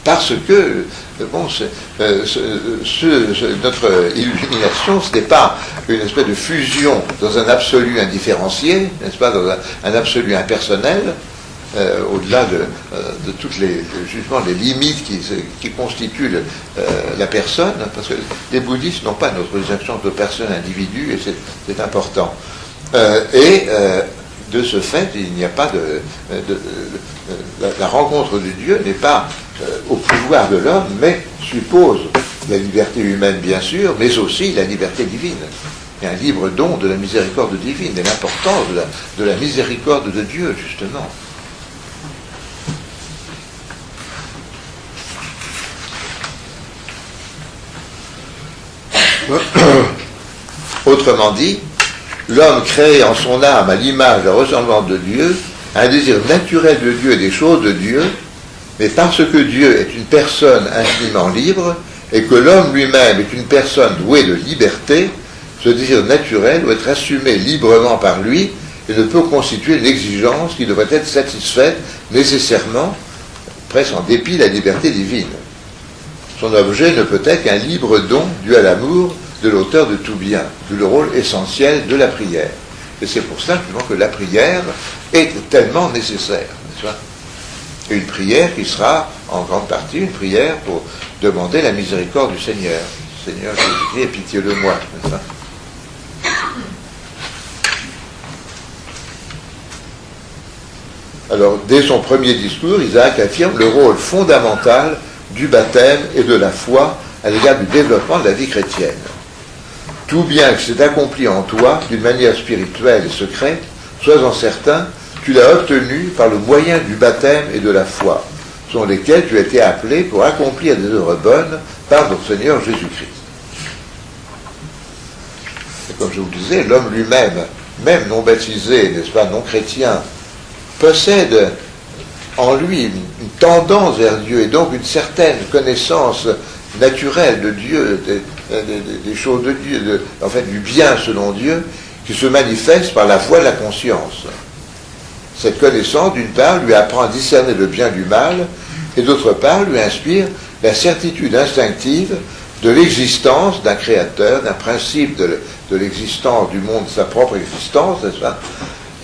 Parce que, bon, notre illumination, ce n'est pas une espèce de fusion dans un absolu indifférencié, n'est-ce pas, dans un absolu impersonnel, au-delà de toutes justement les limites qui constituent la personne, parce que les bouddhistes n'ont pas d'autorisation de personne individu, et c'est important. De ce fait, il n'y a pas la rencontre de Dieu n'est pas au pouvoir de l'homme, mais suppose la liberté humaine, bien sûr, mais aussi la liberté divine. Il y a un libre don de la miséricorde divine, et l'importance de la miséricorde de Dieu, justement. Autrement dit, l'homme créé en son âme à l'image et la ressemblance de Dieu a un désir naturel de Dieu et des choses de Dieu, mais parce que Dieu est une personne infiniment libre et que l'homme lui-même est une personne douée de liberté, ce désir naturel doit être assumé librement par lui et ne peut constituer une exigence qui devrait être satisfaite nécessairement, presque en dépit de la liberté divine. Son objet ne peut être qu'un libre don dû à l'amour de l'auteur de tout bien, d'où le rôle essentiel de la prière. Et c'est pour ça que la prière est tellement nécessaire, n'est-ce pas ? Et une prière qui sera en grande partie une prière pour demander la miséricorde du Seigneur. Seigneur Jésus-Christ, aie pitié de moi, n'est-ce pas ? Alors, dès son premier discours, Isaac affirme le rôle fondamental du baptême et de la foi à l'égard du développement de la vie chrétienne. Tout bien que c'est accompli en toi d'une manière spirituelle et secrète, sois-en certain, tu l'as obtenu par le moyen du baptême et de la foi, selon lesquels tu as été appelé pour accomplir des œuvres bonnes par notre Seigneur Jésus-Christ. Et comme je vous disais, l'homme lui-même, même non baptisé, n'est-ce pas, non chrétien, possède en lui une tendance vers Dieu et donc une certaine connaissance naturelle de Dieu, des choses de Dieu, en fait du bien selon Dieu, qui se manifeste par la foi de la conscience. Cette connaissance, d'une part, lui apprend à discerner le bien du mal, et d'autre part, lui inspire la certitude instinctive de l'existence d'un créateur, d'un principe de l'existence du monde, de sa propre existence, n'est-ce pas ?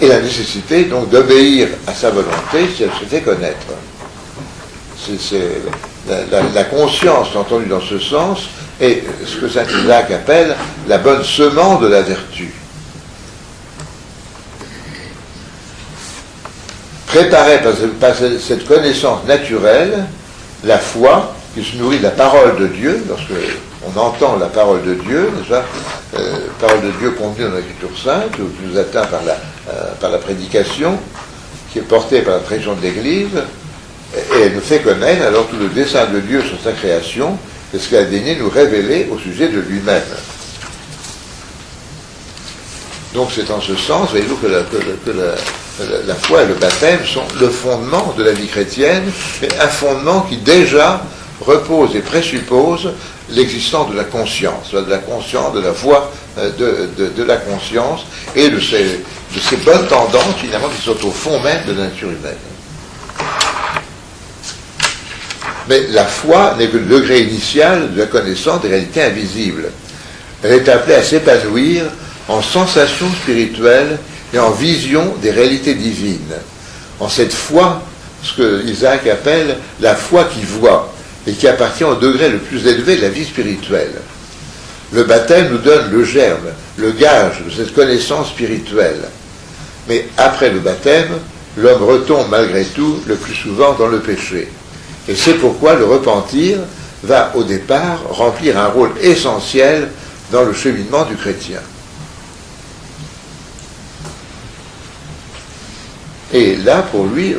Et la nécessité donc d'obéir à sa volonté si elle se fait connaître. C'est la conscience entendue dans ce sens est ce que saint Isaac appelle la bonne semence de la vertu. Préparée par cette connaissance naturelle, la foi qui se nourrit de la parole de Dieu, lorsque on entend la parole de Dieu, n'est-ce pas, parole de Dieu contenue dans l'Écriture sainte, ou qui nous atteint par la prédication, qui est portée par la tradition de l'Église, et elle nous fait connaître alors tout le dessein de Dieu sur sa création, et ce qu'elle a daigné nous révéler au sujet de lui-même. Donc c'est en ce sens, voyez-vous, que la foi et le baptême sont le fondement de la vie chrétienne, mais un fondement qui déjà repose et présuppose l'existence de la conscience, de la voie de la conscience et de ces bonnes tendances finalement qui sont au fond même de la nature humaine. Mais la foi n'est que le degré initial de la connaissance des réalités invisibles. Elle est appelée à s'épanouir en sensations spirituelles et en vision des réalités divines. En cette foi, ce que Isaac appelle la foi qui voit, et qui appartient au degré le plus élevé de la vie spirituelle. Le baptême nous donne le germe, le gage de cette connaissance spirituelle. Mais après le baptême, l'homme retombe malgré tout le plus souvent dans le péché. Et c'est pourquoi le repentir va au départ remplir un rôle essentiel dans le cheminement du chrétien. Et là, pour lui,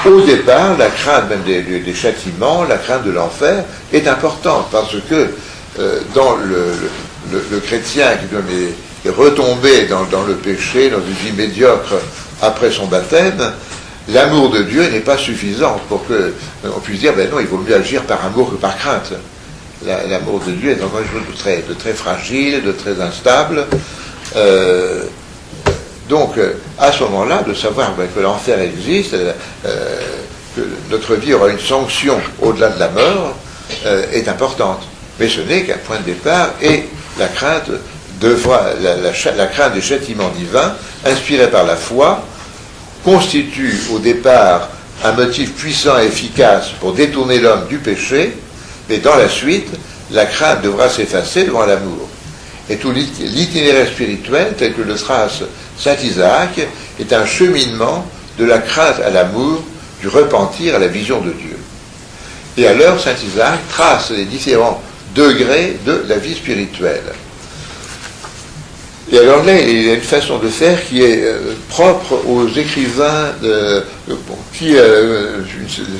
au départ, la crainte même des châtiments, la crainte de l'enfer est importante, parce que dans le chrétien qui est retombé dans le péché, dans une vie médiocre après son baptême, l'amour de Dieu n'est pas suffisant pour qu'on puisse dire, ben non, il vaut mieux agir par amour que par crainte. L'amour de Dieu est encore une chose de très fragile, de très instable. Donc, à ce moment-là, de savoir que l'enfer existe, que notre vie aura une sanction au-delà de la mort, est importante. Mais ce n'est qu'un point de départ, et la crainte la crainte des châtiments divins, inspirée par la foi, constitue au départ un motif puissant et efficace pour détourner l'homme du péché, mais dans la suite, la crainte devra s'effacer devant l'amour. Et tout l'itinéraire spirituel, tel que le trace saint Isaac, est un cheminement de la crainte à l'amour, du repentir à la vision de Dieu. Et alors, saint Isaac trace les différents degrés de la vie spirituelle. Et alors là, il y a une façon de faire qui est propre aux écrivains qui,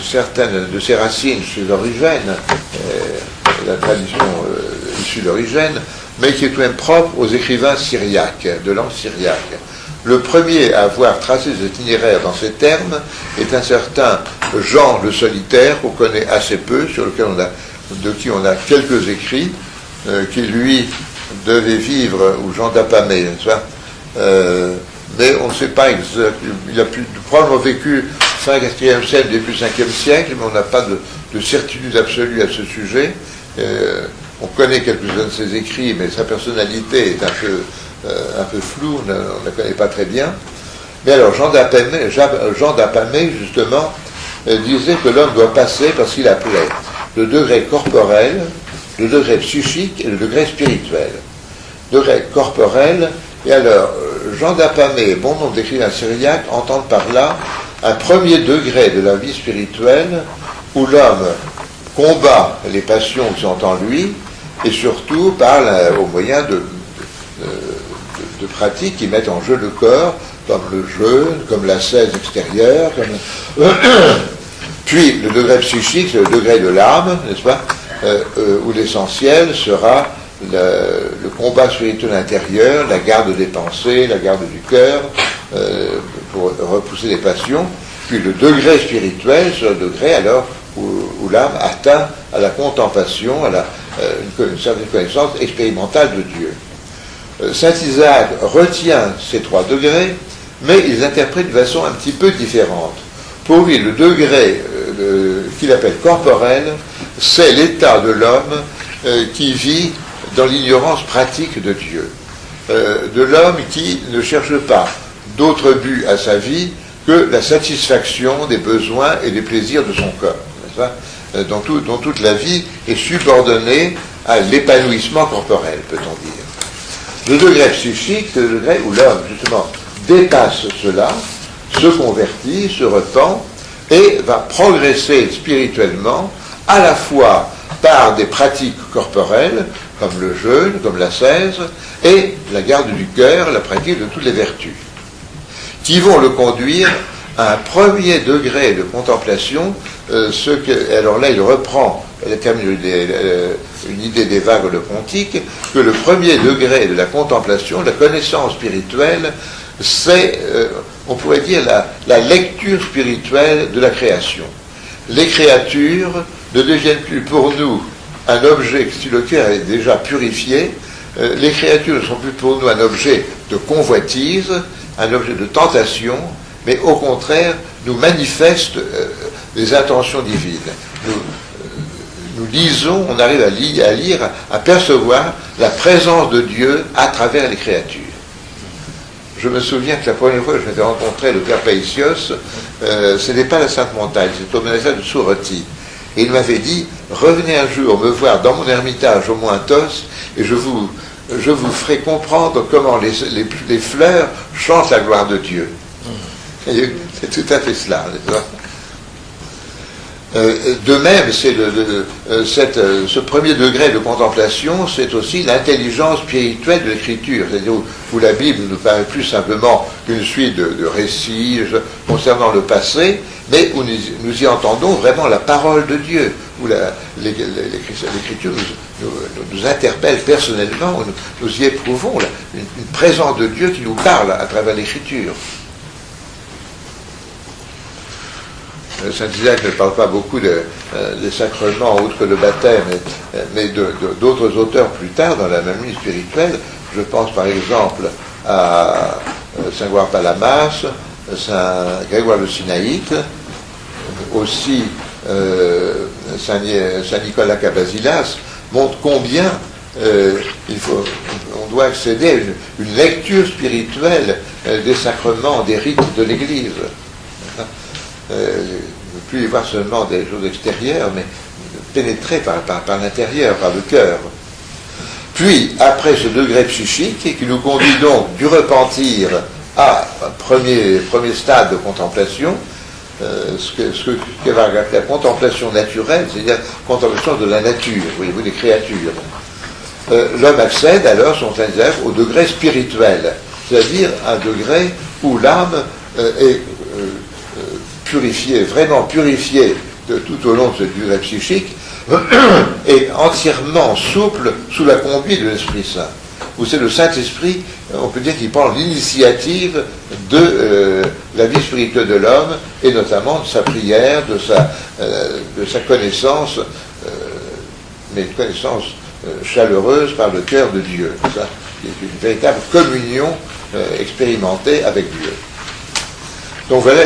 certaines de ses racines chez Origène, la tradition issue d'Origène, mais qui est tout de même propre aux écrivains syriaques, de langue syriaque. Le premier à avoir tracé cet itinéraire dans ces termes est un certain Jean le Solitaire, qu'on connaît assez peu, de qui on a quelques écrits, qui lui devait vivre, ou Jean d'Apamée, mais on ne sait pas, il a probablement vécu fin 4e siècle, début 5e siècle, mais on n'a pas de certitude absolue à ce sujet. On connaît quelques-uns de ses écrits, mais sa personnalité est un peu floue, on ne la connaît pas très bien. Mais alors, Jean d'Apamée justement, disait que l'homme doit passer par ce qu'il appelait le degré corporel, le degré psychique et le degré spirituel. Degré corporel, et alors, Jean d'Apamée, bon nombre d'écrivains syriaques entendent par là un premier degré de la vie spirituelle où l'homme combat les passions qui sont en lui et surtout parle au moyen de pratiques qui mettent en jeu le corps, comme le jeûne, comme l'ascèse extérieure, puis le degré psychique, c'est le degré de l'âme, n'est-ce pas, où l'essentiel sera le combat spirituel intérieur, la garde des pensées, la garde du cœur, pour repousser les passions. Puis le degré spirituel, c'est le degré alors où l'âme atteint à la contemplation, à une certaine connaissance expérimentale de Dieu. Saint Isaac retient ces 3 degrés, mais il les interprète de façon un petit peu différente. Pour lui, le degré qu'il appelle corporel, c'est l'état de l'homme qui vit dans l'ignorance pratique de Dieu, de l'homme qui ne cherche pas d'autre but à sa vie que la satisfaction des besoins et des plaisirs de son corps, dont toute la vie est subordonnée à l'épanouissement corporel, peut-on dire. Le degré psychique, c'est le degré où l'homme, justement, dépasse cela, se convertit, se repent, et va progresser spirituellement, à la fois par des pratiques corporelles, comme le jeûne, comme l'ascèse, et la garde du cœur, la pratique de toutes les vertus, qui vont le conduire à un premier degré de contemplation, alors là il reprend une idée des vagues de Pontique, que le premier degré de la contemplation, de la connaissance spirituelle, c'est, on pourrait dire, la lecture spirituelle de la création. Les créatures ne deviennent plus pour nous un objet, si le cœur est déjà purifié, les créatures ne sont plus pour nous un objet de convoitise, un objet de tentation, mais au contraire nous manifestent des intentions divines. Nous lisons, on arrive à lire, à percevoir la présence de Dieu à travers les créatures. Je me souviens que la première fois que je m'étais rencontré le Père Païsios, ce n'est pas la Sainte Montagne, c'est au monastère de Souroti. Et il m'avait dit, revenez un jour me voir dans mon ermitage au Mointos, et je vous ferai comprendre comment les fleurs chantent la gloire de Dieu. Et c'est tout à fait cela, n'est-ce pas ? De même, ce premier degré de contemplation, c'est aussi l'intelligence spirituelle de l'écriture, c'est-à-dire où la Bible nous paraît plus simplement une suite de récits concernant le passé, mais où nous y entendons vraiment la parole de Dieu, où l'écriture nous interpelle personnellement, où nous y éprouvons une présence de Dieu qui nous parle à travers l'écriture. Saint Isaac ne parle pas beaucoup des sacrements autres que le baptême, mais d'autres auteurs plus tard dans la même vie spirituelle. Je pense par exemple à Saint Grégoire Palamas, Saint Grégoire le Sinaïte, aussi Saint Nicolas Cabasilas, montre combien on doit accéder à une lecture spirituelle des sacrements, des rites de l'Église. Ne plus y voir seulement des choses extérieures, mais pénétrer par l'intérieur, par le cœur. Puis, après ce degré psychique, qui nous conduit donc du repentir à premier stade de contemplation, ce que va appeler la contemplation naturelle, c'est-à-dire contemplation de la nature, voyez-vous, des créatures. L'homme accède alors, son au degré spirituel, c'est-à-dire un degré où l'âme est purifiée, vraiment purifiée tout au long de ce degré psychique, est entièrement souple sous la conduite de l'Esprit Saint. Où c'est le Saint-Esprit, on peut dire qu'il prend l'initiative de la vie spirituelle de l'homme, et notamment de sa prière, de sa connaissance, mais une connaissance chaleureuse par le cœur de Dieu. Ça, qui est une véritable communion expérimentée avec Dieu. Donc voilà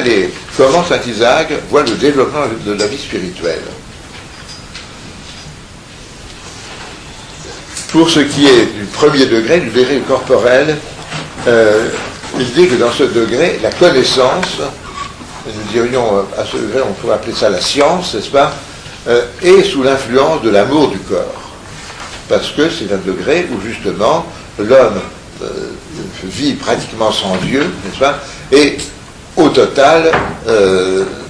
comment Saint Isaac voit le développement de la vie spirituelle. Pour ce qui est du premier degré, du degré corporel, il dit que dans ce degré, la connaissance, nous dirions à ce degré, on pourrait appeler ça la science, n'est-ce pas, est sous l'influence de l'amour du corps. Parce que c'est un degré où justement l'homme vit pratiquement sans Dieu, n'est-ce pas, et au total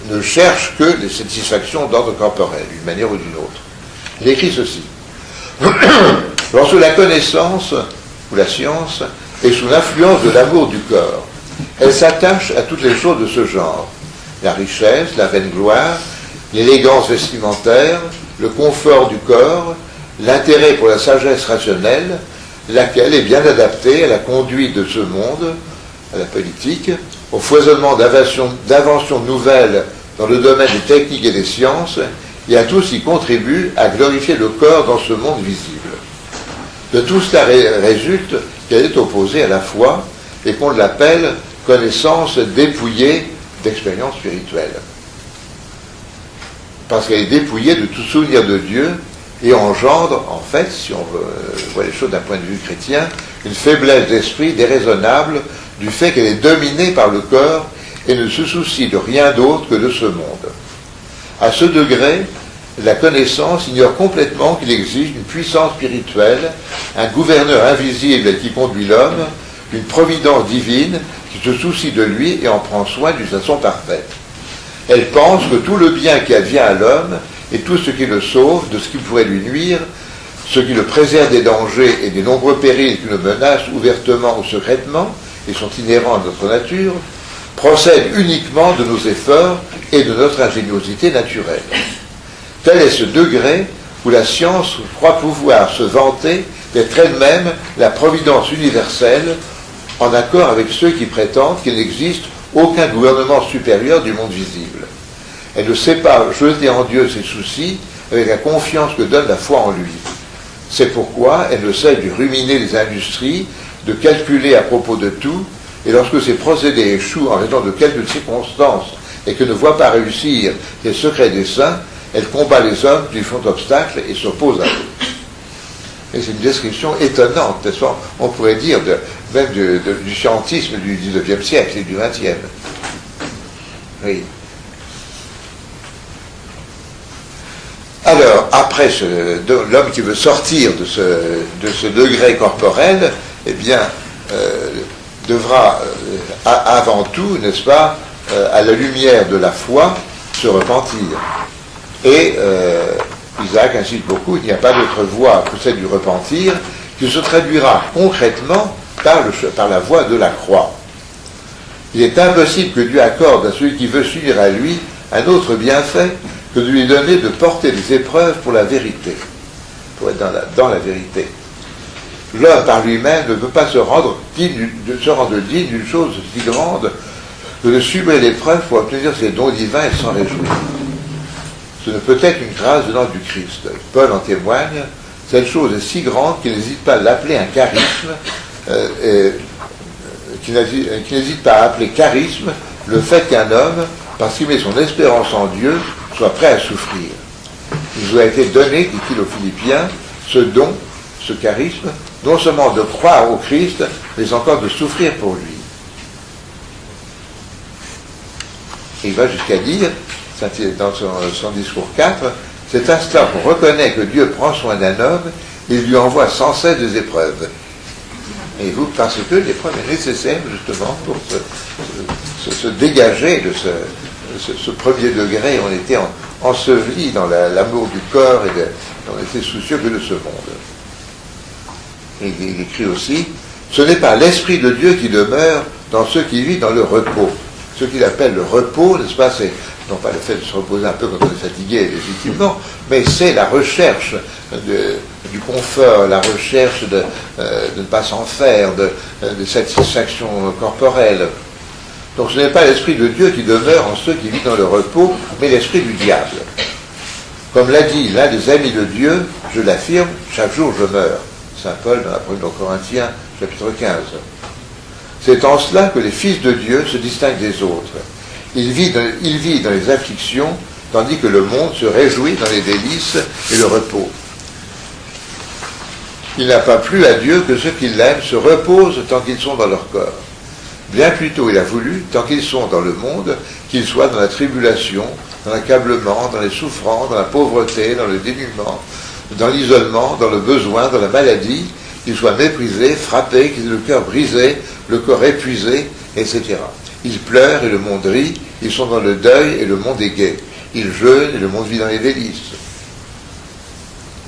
ne cherche que des satisfactions d'ordre corporel, d'une manière ou d'une autre. Il écrit ceci. Lorsque la connaissance, ou la science, est sous l'influence de l'amour du corps, elle s'attache à toutes les choses de ce genre. La richesse, la vaine gloire, l'élégance vestimentaire, le confort du corps, l'intérêt pour la sagesse rationnelle, laquelle est bien adaptée à la conduite de ce monde, à la politique, au foisonnement d'inventions nouvelles dans le domaine des techniques et des sciences, et à tout ce qui contribue à glorifier le corps dans ce monde visible. De tout cela résulte qu'elle est opposée à la foi et qu'on l'appelle connaissance dépouillée d'expérience spirituelle. Parce qu'elle est dépouillée de tout souvenir de Dieu et engendre, en fait, si on voit les choses d'un point de vue chrétien, une faiblesse d'esprit déraisonnable du fait qu'elle est dominée par le corps et ne se soucie de rien d'autre que de ce monde. À ce degré, la connaissance ignore complètement qu'il existe une puissance spirituelle, un gouverneur invisible qui conduit l'homme, une providence divine qui se soucie de lui et en prend soin d'une façon parfaite. Elle pense que tout le bien qui advient à l'homme et tout ce qui le sauve de ce qui pourrait lui nuire, ce qui le préserve des dangers et des nombreux périls qui le menacent ouvertement ou secrètement et sont inhérents à notre nature, procède uniquement de nos efforts et de notre ingéniosité naturelle. Tel est ce degré où la science croit pouvoir se vanter d'être elle-même la providence universelle, en accord avec ceux qui prétendent qu'il n'existe aucun gouvernement supérieur du monde visible. Elle ne sait pas jeter en Dieu ses soucis avec la confiance que donne la foi en lui. C'est pourquoi elle ne cesse de ruminer les industries, de calculer à propos de tout, et lorsque ces procédés échouent en raison de quelques circonstances et que ne voit pas réussir ses secrets desseins, elle combat les hommes qui lui font obstacle et s'oppose à eux. Et c'est une description étonnante, n'est-ce pas ? On pourrait dire même du scientisme du XIXe siècle et du XXe. Oui. Alors, après l'homme qui veut sortir de ce degré corporel, eh bien, devra avant tout, n'est-ce pas, à la lumière de la foi, se repentir. Et Isaac insiste beaucoup, il n'y a pas d'autre voie que celle du repentir, qui se traduira concrètement par la voie de la croix. Il est impossible que Dieu accorde à celui qui veut s'unir à lui un autre bienfait que de lui donner de porter des épreuves pour la vérité, pour être dans la vérité. L'homme par lui-même ne peut pas se rendre digne d'une chose si grande que de subir l'épreuve pour obtenir ses dons divins et s'en réjouir. Ce ne peut être une grâce venant du Christ. Paul en témoigne, cette chose est si grande qu'il n'hésite pas à l'appeler un charisme, qu'il n'hésite pas à appeler charisme le fait qu'un homme, parce qu'il met son espérance en Dieu, soit prêt à souffrir. Il vous a été donné, dit-il aux Philippiens, ce don ce charisme, non seulement de croire au Christ, mais encore de souffrir pour lui. Et il va jusqu'à dire, dans son discours 4, c'est ainsi qu'on reconnaît que Dieu prend soin d'un homme et lui envoie sans cesse des épreuves. Et vous, parce que l'épreuve est nécessaire justement pour se dégager de ce premier degré. On était ensevelis dans l'amour du corps et on était soucieux que de ce monde. Et il écrit aussi, ce n'est pas l'Esprit de Dieu qui demeure dans ceux qui vivent dans le repos. Ce qu'il appelle le repos, n'est-ce pas, c'est non pas le fait de se reposer un peu quand on est fatigué, légitimement, mais c'est la recherche du confort, la recherche de ne pas s'en faire, de satisfaction corporelle. Donc ce n'est pas l'Esprit de Dieu qui demeure en ceux qui vivent dans le repos, mais l'Esprit du diable. Comme l'a dit l'un des amis de Dieu, je l'affirme, chaque jour je meurs. Saint Paul dans la première aux Corinthiens, chapitre 15. C'est en cela que les fils de Dieu se distinguent des autres. Il vit dans les afflictions, tandis que le monde se réjouit dans les délices et le repos. Il n'a pas plu à Dieu que ceux qui l'aiment se reposent tant qu'ils sont dans leur corps. Bien plutôt il a voulu, tant qu'ils sont dans le monde, qu'ils soient dans la tribulation, dans l'accablement, dans les souffrances, dans la pauvreté, dans le dénuement, dans l'isolement, dans le besoin, dans la maladie, qu'ils soient méprisés, frappés, qu'ils aient le cœur brisé, le corps épuisé, etc. Ils pleurent et le monde rit, ils sont dans le deuil et le monde est gai. Ils jeûnent et le monde vit dans les délices.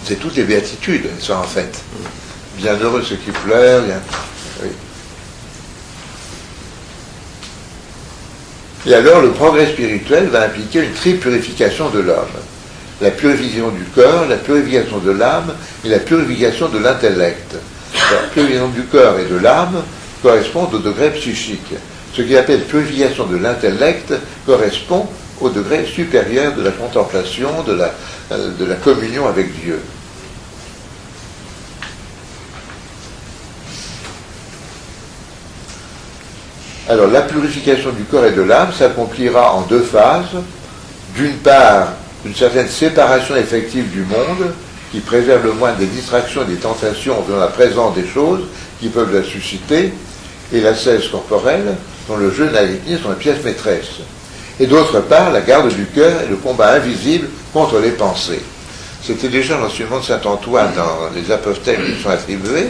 C'est toutes les béatitudes, ça en fait. Bienheureux ceux qui pleurent, oui. Et alors le progrès spirituel va impliquer une triple purification de l'homme. La purification du corps, la purification de l'âme et la purification de l'intellect. La purification du corps et de l'âme correspondent au degré psychique. Ce qu'il appelle purification de l'intellect correspond au degré supérieur de la contemplation, de la communion avec Dieu. Alors la purification du corps et de l'âme s'accomplira en deux phases. D'une part, une certaine séparation effective du monde qui préserve le moins des distractions et des tentations dans la présence des choses qui peuvent la susciter, et l'ascèse corporelle dont le jeûne et la litanie sont la pièce maîtresse. Et d'autre part, la garde du cœur et le combat invisible contre les pensées. C'était déjà l'enseignement de saint Antoine dans les apophthegmes qui sont attribués.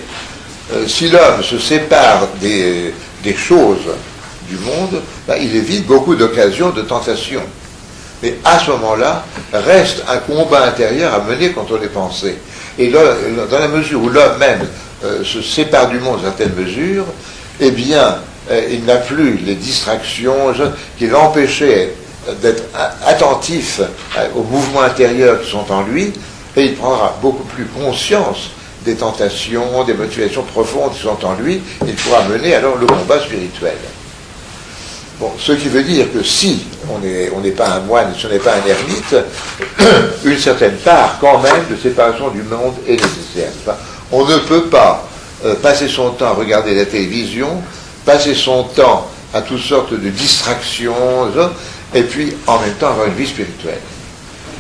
Si l'homme se sépare des choses du monde, il évite beaucoup d'occasions de tentation. Mais à ce moment-là, reste un combat intérieur à mener contre les pensées. Et là, dans la mesure où l'homme même se sépare du monde à certaines mesures, eh bien, il n'a plus les distractions qui l'empêchaient d'être attentif aux mouvements intérieurs qui sont en lui, et il prendra beaucoup plus conscience des tentations, des motivations profondes qui sont en lui, et il pourra mener alors le combat spirituel. Bon, ce qui veut dire que si on n'est pas un moine, si on n'est pas un ermite, une certaine part quand même de séparation du monde est nécessaire. On ne peut pas passer son temps à regarder la télévision, passer son temps à toutes sortes de distractions, et puis en même temps avoir une vie spirituelle.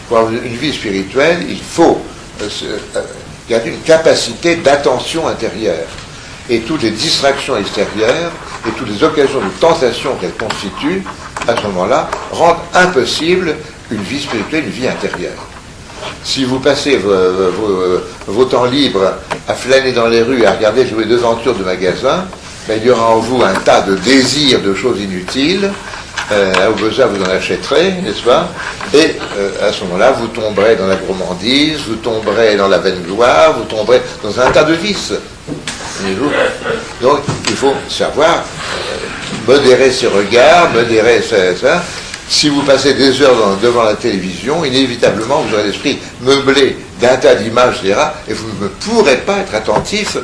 Pour avoir une vie spirituelle, il faut garder une capacité d'attention intérieure. Et toutes les distractions extérieures et toutes les occasions de tentation qu'elles constituent, à ce moment-là, rendent impossible une vie spirituelle, une vie intérieure. Si vous passez vos temps libres à flâner dans les rues, à regarder les devantures de magasins, il y aura en vous un tas de désirs, de choses inutiles. Au besoin, vous en achèterez, n'est-ce pas? Et à ce moment-là, vous tomberez dans la gourmandise, vous tomberez dans la vaine gloire, vous tomberez dans un tas de vices. Donc, il faut savoir modérer ses regards, modérer ça. Si vous passez des heures devant la télévision, inévitablement, vous aurez l'esprit meublé d'un tas d'images, etc., et vous ne pourrez pas être attentif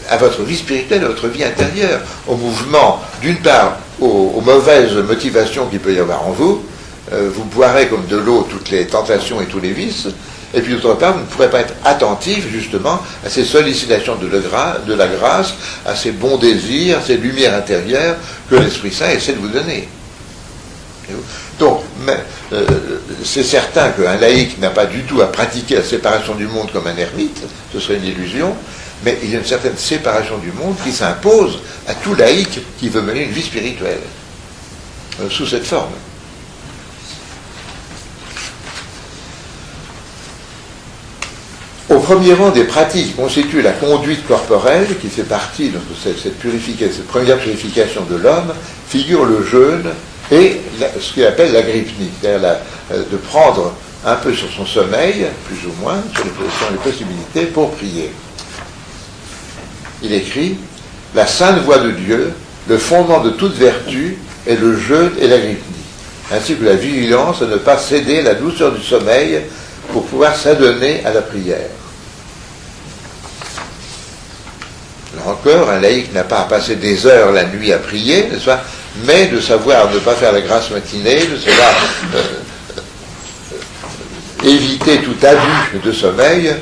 à votre vie spirituelle, à votre vie intérieure, au mouvement, d'une part, aux mauvaises motivations qu'il peut y avoir en vous. Vous boirez comme de l'eau toutes les tentations et tous les vices, et puis d'autre part, vous ne pourrez pas être attentif justement à ces sollicitations de la grâce, à ces bons désirs, à ces lumières intérieures que l'Esprit Saint essaie de vous donner. Donc, Mais c'est certain qu'un laïc n'a pas du tout à pratiquer la séparation du monde comme un ermite, ce serait une illusion, mais il y a une certaine séparation du monde qui s'impose à tout laïc qui veut mener une vie spirituelle, sous cette forme. Au premier rang des pratiques qui constituent la conduite corporelle, qui fait partie de cette première purification de l'homme, figure le jeûne et ce qu'il appelle l'agrypnie, c'est-à-dire de prendre un peu sur son sommeil, plus ou moins, sur les possibilités pour prier. Il écrit « La sainte voie de Dieu, le fondement de toute vertu, est le jeûne et l'agrypnie, ainsi que la vigilance à ne pas céder à la douceur du sommeil pour pouvoir s'adonner à la prière. » Là encore, un laïc n'a pas à passer des heures la nuit à prier, n'est-ce pas, mais de savoir ne pas faire la grasse matinée, de savoir éviter tout abus de sommeil,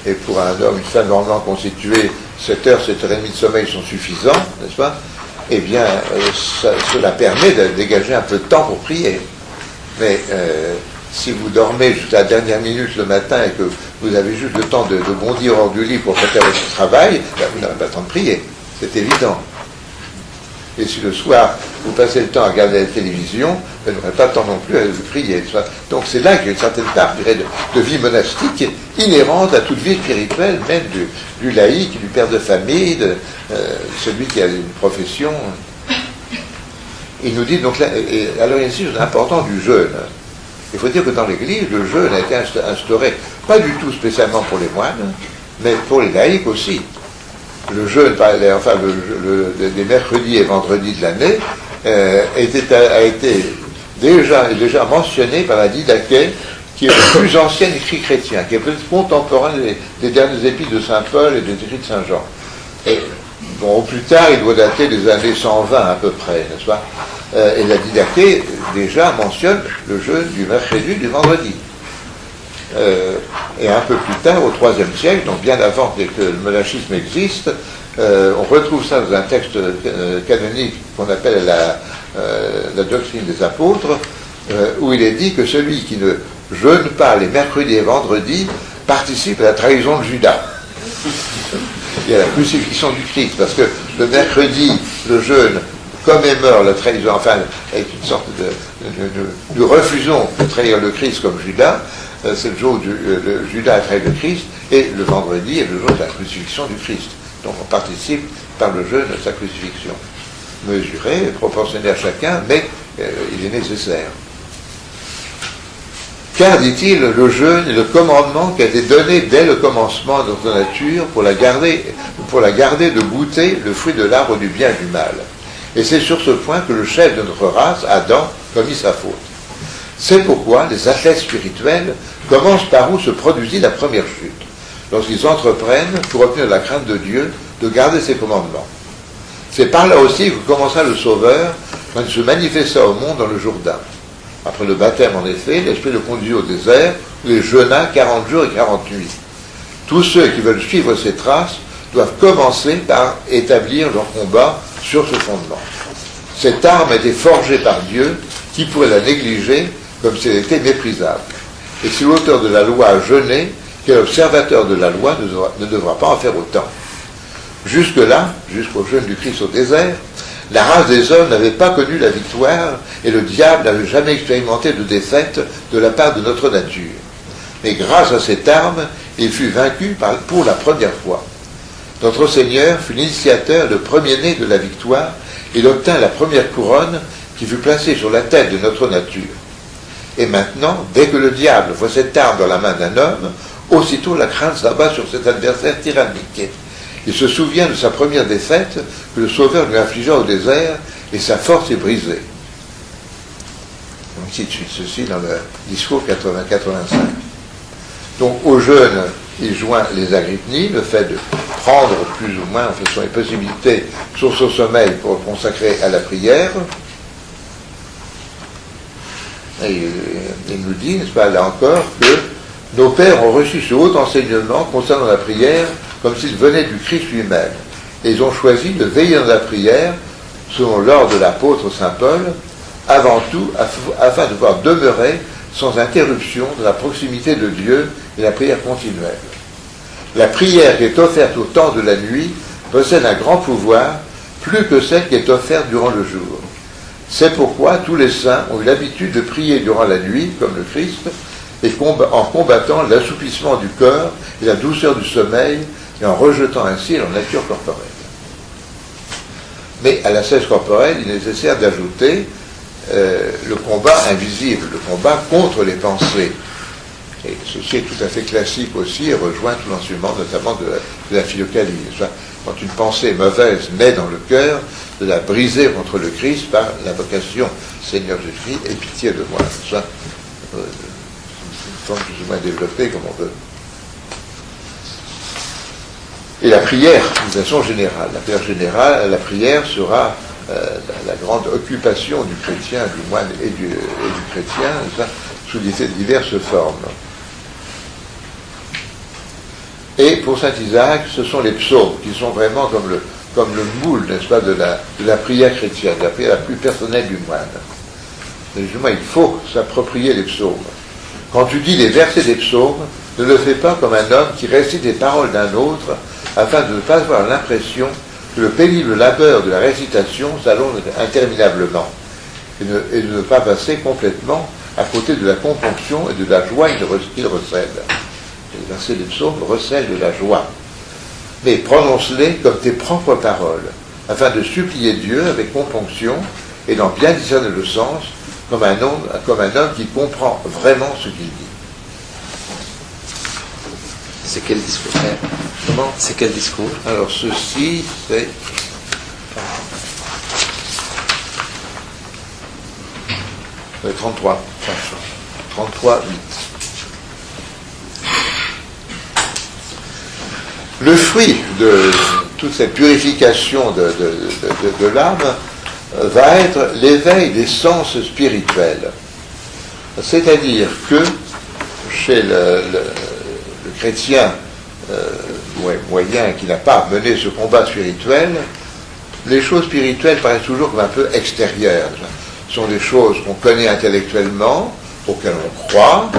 et pour un homme, une femme normalement constituée, 7 heures, 7 heures et demie de sommeil sont suffisants, n'est-ce pas? Eh bien, cela permet de dégager un peu de temps pour prier. Mais si vous dormez jusqu'à la dernière minute le matin et que vous avez juste le temps de bondir hors du lit pour faire votre travail, ben vous n'aurez pas le temps de prier, c'est évident. Et si le soir, vous passez le temps à regarder la télévision, vous n'aurez pas le temps non plus à prier. Donc c'est là qu'il y a une certaine part de vie monastique inhérente à toute vie spirituelle, même du laïc, du père de famille, de celui qui a une profession. Il nous dit donc là, alors ici, c'est important du jeûne. Il faut dire que dans l'Église, le jeûne a été instauré, pas du tout spécialement pour les moines, mais pour les laïcs aussi. Le jeûne, enfin les mercredis et vendredis de l'année, a été déjà mentionné par la Didaché, qui est le plus ancien écrit chrétien, qui est peut-être contemporain des derniers épîtres de Saint Paul et des écrits de Saint Jean. Et bon, au plus tard, il doit dater des années 120 à peu près, n'est-ce pas? Et la Didaché déjà mentionne le jeûne du mercredi et du vendredi. Et un peu plus tard, au IIIe siècle, donc bien avant que le monachisme existe, on retrouve ça dans un texte canonique qu'on appelle la doctrine des apôtres, où il est dit que celui qui ne jeûne pas les mercredis et vendredis participe à la trahison de Judas. Il y a la crucifixion du Christ, parce que le mercredi, le jeûne commémore la trahison, enfin, avec une sorte de refusons de trahir le Christ comme Judas. C'est le jour où Judas a trahi le Christ, et le vendredi est le jour de la crucifixion du Christ. Donc on participe par le jeûne de sa crucifixion. Mesuré, proportionné à chacun, mais il est nécessaire. Car, dit-il, le jeûne est le commandement qui a été donné dès le commencement de notre nature pour la garder de goûter le fruit de l'arbre du bien et du mal. Et c'est sur ce point que le chef de notre race, Adam, commit sa faute. C'est pourquoi les athlètes spirituels commencent par où se produisit la première chute, lorsqu'ils entreprennent, pour obtenir la crainte de Dieu, de garder ses commandements. C'est par là aussi que commença le Sauveur, quand il se manifesta au monde dans le Jourdain. Après le baptême, en effet, l'Esprit le conduisit au désert, où il jeûna 40 jours et 40 nuits. Tous ceux qui veulent suivre ces traces doivent commencer par établir leur combat sur ce fondement. Cette arme a été forgée par Dieu, qui pourrait la négliger comme si elle était méprisable. Et si l'auteur de la loi a jeûné, quel observateur de la loi ne devra pas en faire autant? Jusque-là, jusqu'au jeûne du Christ au désert, la race des hommes n'avait pas connu la victoire et le diable n'avait jamais expérimenté de défaite de la part de notre nature. Mais grâce à cette arme, il fut vaincu pour la première fois. Notre Seigneur fut l'initiateur, le premier-né de la victoire. Il obtint la première couronne qui fut placée sur la tête de notre nature. Et maintenant, dès que le diable voit cette arme dans la main d'un homme, aussitôt la crainte s'abat sur cet adversaire tyrannique. Il se souvient de sa première défaite que le Sauveur lui infligea au désert et sa force est brisée. On cite ceci dans le discours 80-85. Donc au jeûne, il joint les agrypnies, le fait de prendre plus ou moins, en fonction des possibilités, sur son sommeil pour le consacrer à la prière. Et il nous dit, n'est-ce pas, là encore, que nos pères ont reçu ce haut enseignement concernant la prière comme s'il venait du Christ lui-même. Et ils ont choisi de veiller dans la prière, selon l'ordre de l'apôtre Saint Paul, avant tout afin de pouvoir demeurer sans interruption dans la proximité de Dieu et la prière continuelle. La prière qui est offerte au temps de la nuit possède un grand pouvoir, plus que celle qui est offerte durant le jour. C'est pourquoi tous les saints ont eu l'habitude de prier durant la nuit, comme le Christ, et en combattant l'assoupissement du corps et la douceur du sommeil, et en rejetant ainsi leur nature corporelle. Mais à la cesse corporelle, il est nécessaire d'ajouter le combat invisible, le combat contre les pensées. Et ceci est tout à fait classique aussi, et rejoint tout l'enseignement notamment de la Philokalie. Quand une pensée mauvaise naît dans le cœur, de la briser contre le Christ par l'invocation Seigneur Jésus-Christ, aie pitié de moi. C'est une forme plus ou moins développée comme on veut. Et la prière, d'une façon générale. La prière sera la grande occupation du chrétien, du moine et du chrétien, sous diverses formes. Et pour saint Isaac, ce sont les psaumes qui sont vraiment comme le moule, n'est-ce pas, de la prière chrétienne, la prière la plus personnelle du moine. Et justement, il faut s'approprier les psaumes. Quand tu dis les versets des psaumes, ne le fais pas comme un homme qui récite les paroles d'un autre, afin de ne pas avoir l'impression que le pénible labeur de la récitation s'allonge interminablement, et de ne pas passer complètement à côté de la componction et de la joie qu'il recèle. Les versets des psaumes recèlent de la joie. Mais prononce-les comme tes propres paroles, afin de supplier Dieu avec componction et d'en bien discerner le sens, comme un homme qui comprend vraiment ce qu'il dit. C'est quel discours? Comment? C'est quel discours? Alors ceci, c'est... Le 33. 33, 8. Le fruit de toute cette purification de l'âme va être l'éveil des sens spirituels. C'est-à-dire que chez le chrétien moyen qui n'a pas mené ce combat spirituel, les choses spirituelles paraissent toujours comme un peu extérieures. Ce sont des choses qu'on connaît intellectuellement, auxquelles on croit,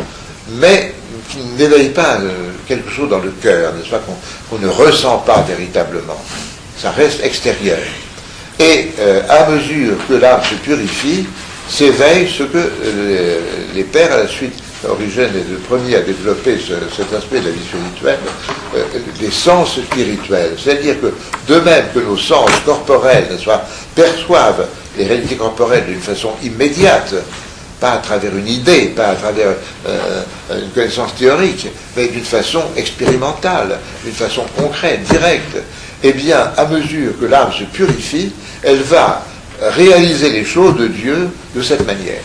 mais qui n'éveillent pas quelque chose dans le cœur, n'est-ce pas, qu'on ne ressent pas véritablement. Ça reste extérieur. Et à mesure que l'âme se purifie, s'éveille ce que les pères, à la suite, Origène est le premier à développer cet aspect de la vie spirituelle, des sens spirituels. C'est-à-dire que, de même que nos sens corporels, n'est-ce pas, perçoivent les réalités corporelles d'une façon immédiate, pas à travers une idée, pas à travers une connaissance théorique, mais d'une façon expérimentale, d'une façon concrète, directe, eh bien, à mesure que l'âme se purifie, elle va réaliser les choses de Dieu de cette manière.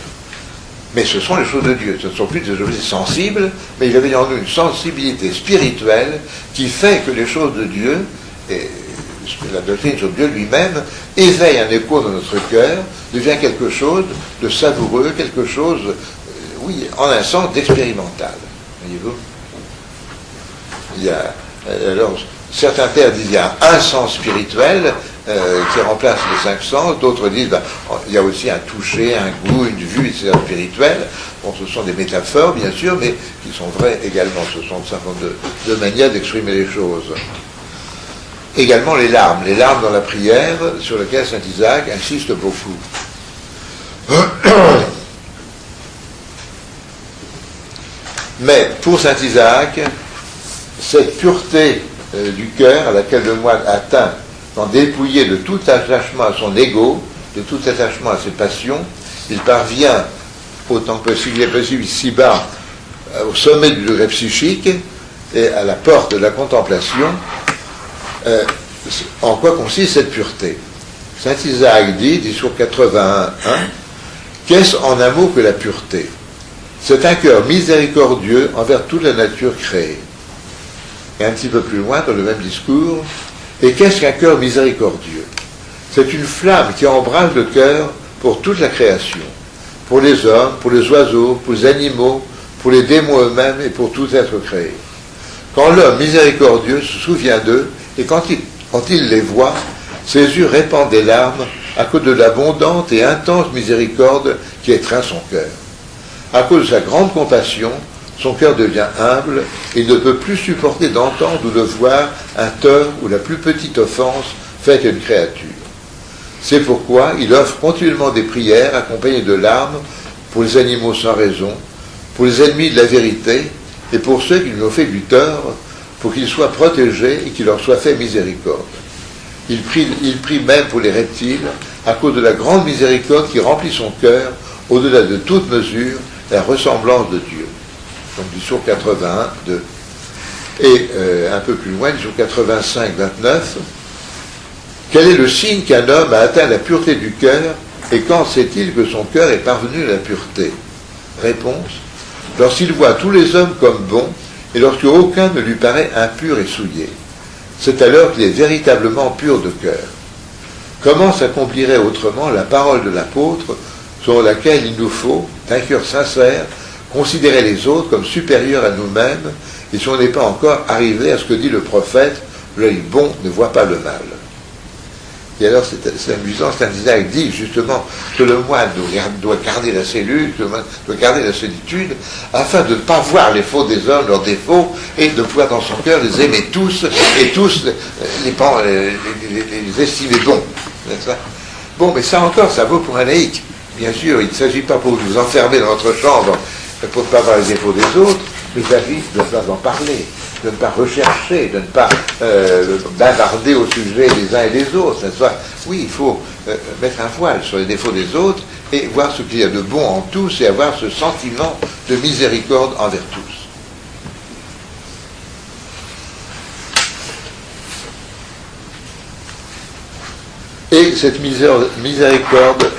Mais ce sont les choses de Dieu, ce ne sont plus des objets sensibles, mais il y avait en nous une sensibilité spirituelle qui fait que les choses de Dieu, et la doctrine sur Dieu lui-même, éveille un écho dans notre cœur, devient quelque chose de savoureux, quelque chose, oui, en un sens d'expérimental. Voyez-vous? Alors, certains pères disent qu'il y a un sens spirituel qui remplace les 5 sens, d'autres disent il y a aussi un toucher, un goût, une vue, etc. spirituelle. Bon, ce sont des métaphores, bien sûr, mais qui sont vraies également. Ce sont simplement deux manières d'exprimer les choses. Également les larmes dans la prière, sur lesquelles saint Isaac insiste beaucoup. Mais pour saint Isaac, cette pureté du cœur à laquelle le moine atteint, en dépouillé de tout attachement à son ego, de tout attachement à ses passions, il parvient, autant que possible ici-bas, au sommet du degré psychique et à la porte de la contemplation. En quoi consiste cette pureté? Saint Isaac dit, discours 81, qu'est-ce en un mot que la pureté? C'est un cœur miséricordieux envers toute la nature créée. Et un petit peu plus loin, dans le même discours, et qu'est-ce qu'un cœur miséricordieux? C'est une flamme qui embrase le cœur pour toute la création, pour les hommes, pour les oiseaux, pour les animaux, pour les démons eux-mêmes et pour tout être créé. Quand l'homme miséricordieux se souvient d'eux, et quand il les voit, Ses yeux répandent des larmes à cause de l'abondante et intense miséricorde qui étreint son cœur. À cause de sa grande compassion, son cœur devient humble et il ne peut plus supporter d'entendre ou de voir un tort ou la plus petite offense faite à une créature. C'est pourquoi il offre continuellement des prières accompagnées de larmes pour les animaux sans raison, pour les ennemis de la vérité et pour ceux qui lui ont fait du tort, pour qu'ils soient protégés et qu'il leur soit fait miséricorde. Il prie même pour les reptiles à cause de la grande miséricorde qui remplit son cœur au-delà de toute mesure la ressemblance de Dieu. Donc discours 81, 2. Et un peu plus loin, discours 85, 29. Quel est le signe qu'un homme a atteint la pureté du cœur et quand sait-il que son cœur est parvenu à la pureté? Réponse. Lorsqu'il voit tous les hommes comme bons et lorsque aucun ne lui paraît impur et souillé. C'est alors qu'il est véritablement pur de cœur. Comment s'accomplirait autrement la parole de l'apôtre selon laquelle il nous faut, d'un cœur sincère, considérer les autres comme supérieurs à nous-mêmes et si on n'est pas encore arrivé à ce que dit le prophète, l'œil bon ne voit pas le mal. Et alors c'est amusant, Stanislas dit justement que le moine doit garder la cellule, que le moine doit garder la solitude, afin de ne pas voir les fautes des hommes, leurs défauts, et de pouvoir dans son cœur les aimer tous, et tous les estimer bons. N'est-ce pas? Bon, mais ça encore, ça vaut pour un laïc. Bien sûr, il ne s'agit pas pour nous enfermer dans notre chambre pour ne pas voir les défauts des autres, mais il s'agit de ne pas en parler, de ne pas rechercher, de ne pas bavarder au sujet des uns et des autres, n'est-ce pas? Oui, il faut mettre un voile sur les défauts des autres et voir ce qu'il y a de bon en tous et avoir ce sentiment de miséricorde envers tous. Et cette miséricorde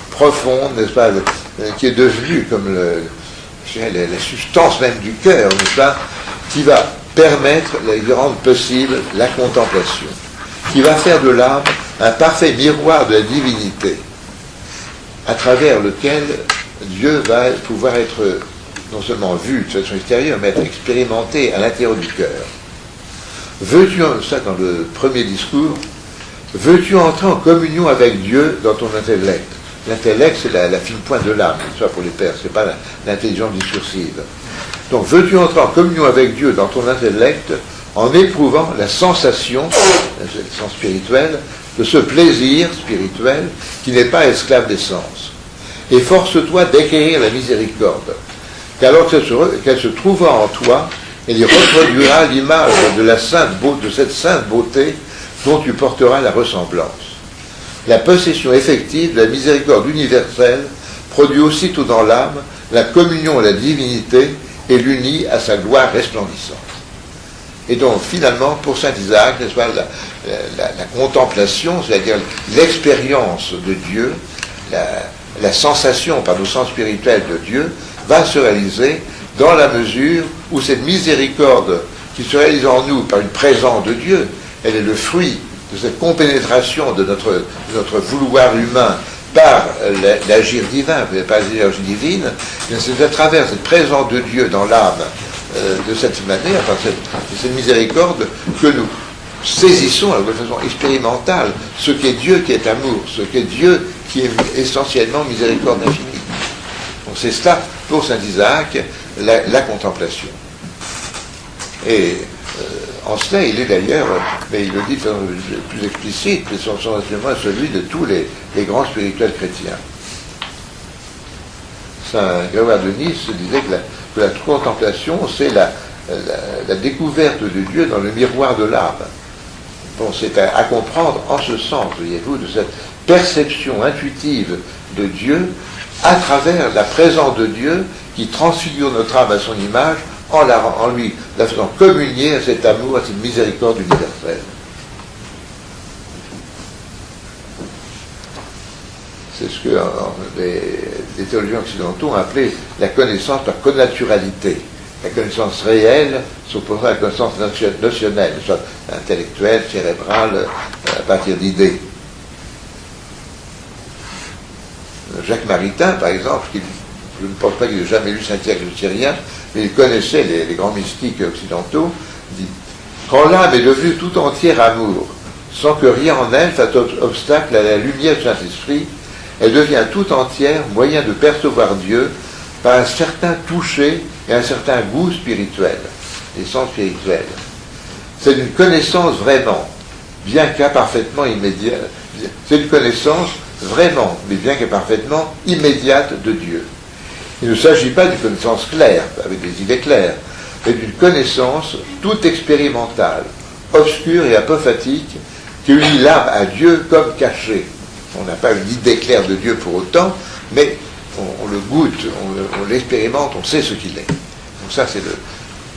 profonde, n'est-ce pas, qui est devenue comme la substance même du cœur, n'est-ce pas, qui va permettre, de rendre possible la contemplation, qui va faire de l'âme un parfait miroir de la divinité, à travers lequel Dieu va pouvoir être non seulement vu de façon extérieure, mais être expérimenté à l'intérieur du cœur. Veux-tu, ça dans le premier discours, veux-tu entrer en communion avec Dieu dans ton intellect? L'intellect, c'est la fine pointe de l'âme, soit pour les pères, c'est pas l'intelligence discursive. Donc, veux-tu entrer en communion avec Dieu dans ton intellect en éprouvant la sensation, le sens spirituel, de ce plaisir spirituel qui n'est pas esclave des sens. Et force-toi d'acquérir la miséricorde, qu'alors qu'elle se trouvera en toi, elle y reproduira l'image de cette sainte beauté dont tu porteras la ressemblance. La possession effective de la miséricorde universelle produit aussitôt dans l'âme la communion à la divinité et l'unit à sa gloire resplendissante. Et donc, finalement, pour saint Isaac, n'est-ce pas, la contemplation, c'est-à-dire l'expérience de Dieu, la sensation par nos sens spirituels de Dieu, va se réaliser dans la mesure où cette miséricorde qui se réalise en nous par une présence de Dieu, elle est le fruit de cette compénétration de notre vouloir humain par l'agir divin, par l'énergie divine, c'est à travers cette présence de Dieu dans l'âme de cette manière, par cette miséricorde, que nous saisissons de façon expérimentale ce qu'est Dieu qui est amour, ce qu'est Dieu qui est essentiellement miséricorde infinie. Donc c'est cela, pour saint Isaac, la contemplation. Et en cela, il est d'ailleurs, mais il le dit de façon plus explicite, mais son enseignement est celui de tous les grands spirituels chrétiens. Saint Grégoire de Nice disait que la contemplation, c'est la découverte de Dieu dans le miroir de l'âme. Bon, c'est à comprendre en ce sens, voyez-vous, de cette perception intuitive de Dieu à travers la présence de Dieu qui transfigure notre âme à son image en lui la faisant communier à cet amour, à cette miséricorde universelle. C'est ce que les théologiens occidentaux ont appelé la connaissance par connaturalité. La connaissance réelle s'opposera à la connaissance notionnelle, soit intellectuelle, cérébrale, à partir d'idées. Jacques Maritain, par exemple, je ne pense pas qu'il ait jamais lu Saint-Hyacinthe le Syrien, mais il connaissait les grands mystiques occidentaux, dit « Quand l'âme est devenue tout entière amour, sans que rien en elle fasse obstacle à la lumière du Saint-Esprit, elle devient tout entière moyen de percevoir Dieu par un certain toucher et un certain goût spirituel, des sens spirituels. C'est une connaissance vraiment, bien qu'imparfaitement immédiate, c'est une connaissance vraiment, mais bien qu'imparfaitement immédiate de Dieu. Il ne s'agit pas d'une connaissance claire, avec des idées claires, mais d'une connaissance toute expérimentale, obscure et apophatique, qui unit l'âme à Dieu comme cachée. On n'a pas une idée claire de Dieu pour autant, mais on le goûte, on l'expérimente, on sait ce qu'il est. Donc ça, c'est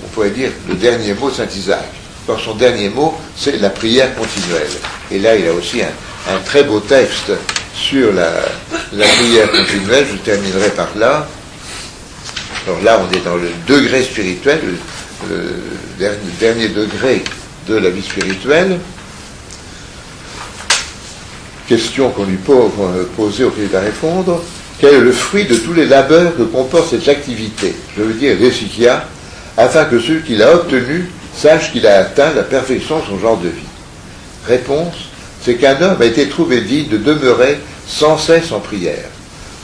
on pourrait dire, le dernier mot de saint Isaac. Or, son dernier mot, c'est la prière continuelle. Et là, il a aussi un très beau texte sur la prière continuelle. Je terminerai par là. Alors là, on est dans le degré spirituel, le dernier degré de la vie spirituelle. Question qu'on lui posait auquel il va répondre. Quel est le fruit de tous les labeurs que comporte cette activité? Je veux dire, l'esikia, afin que celui qui l'a obtenu sache qu'il a atteint la perfection de son genre de vie. Réponse, c'est qu'un homme a été trouvé digne de demeurer sans cesse en prière.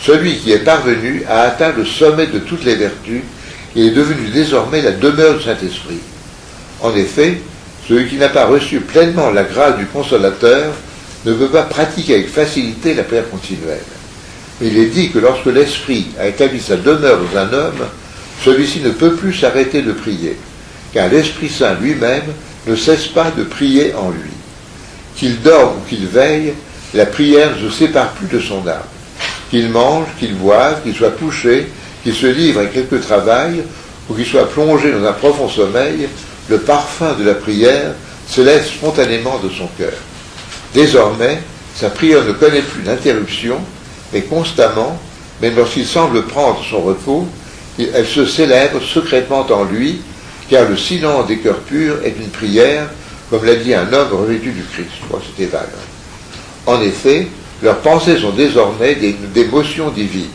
Celui qui est parvenu a atteint le sommet de toutes les vertus et est devenu désormais la demeure du Saint-Esprit. En effet, celui qui n'a pas reçu pleinement la grâce du Consolateur ne peut pas pratiquer avec facilité la prière continuelle. Mais il est dit que lorsque l'Esprit a établi sa demeure dans un homme, celui-ci ne peut plus s'arrêter de prier, car l'Esprit Saint lui-même ne cesse pas de prier en lui. Qu'il dorme ou qu'il veille, la prière ne se sépare plus de son âme. Qu'il mange, qu'il boive, qu'il soit couché, qu'il se livre à quelque travail, ou qu'il soit plongé dans un profond sommeil, le parfum de la prière s'élève spontanément de son cœur. Désormais, sa prière ne connaît plus d'interruption, mais constamment, même lorsqu'il semble prendre son repos, elle se célèbre secrètement en lui, car le silence des cœurs purs est une prière, comme l'a dit un homme revêtu du Christ. Je crois que c'était vague. En effet, leurs pensées sont désormais des motions divines.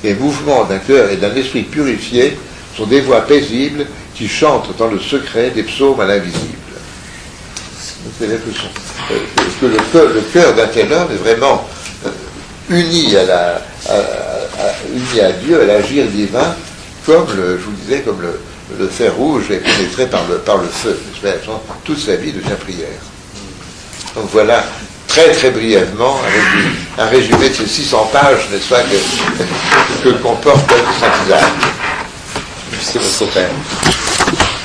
Les mouvements d'un cœur et d'un esprit purifié sont des voix paisibles qui chantent dans le secret des psaumes à l'invisible. C'est-à-dire que le cœur d'un tel homme est vraiment uni à Dieu, à l'agir divin, comme je vous disais, comme le fer rouge est pénétré par le feu. Toute sa vie devient prière. Donc voilà, très très brièvement, avec un résumé de ces 600 pages, n'est-ce pas, que comporte Saint Isaac. Merci, votre père.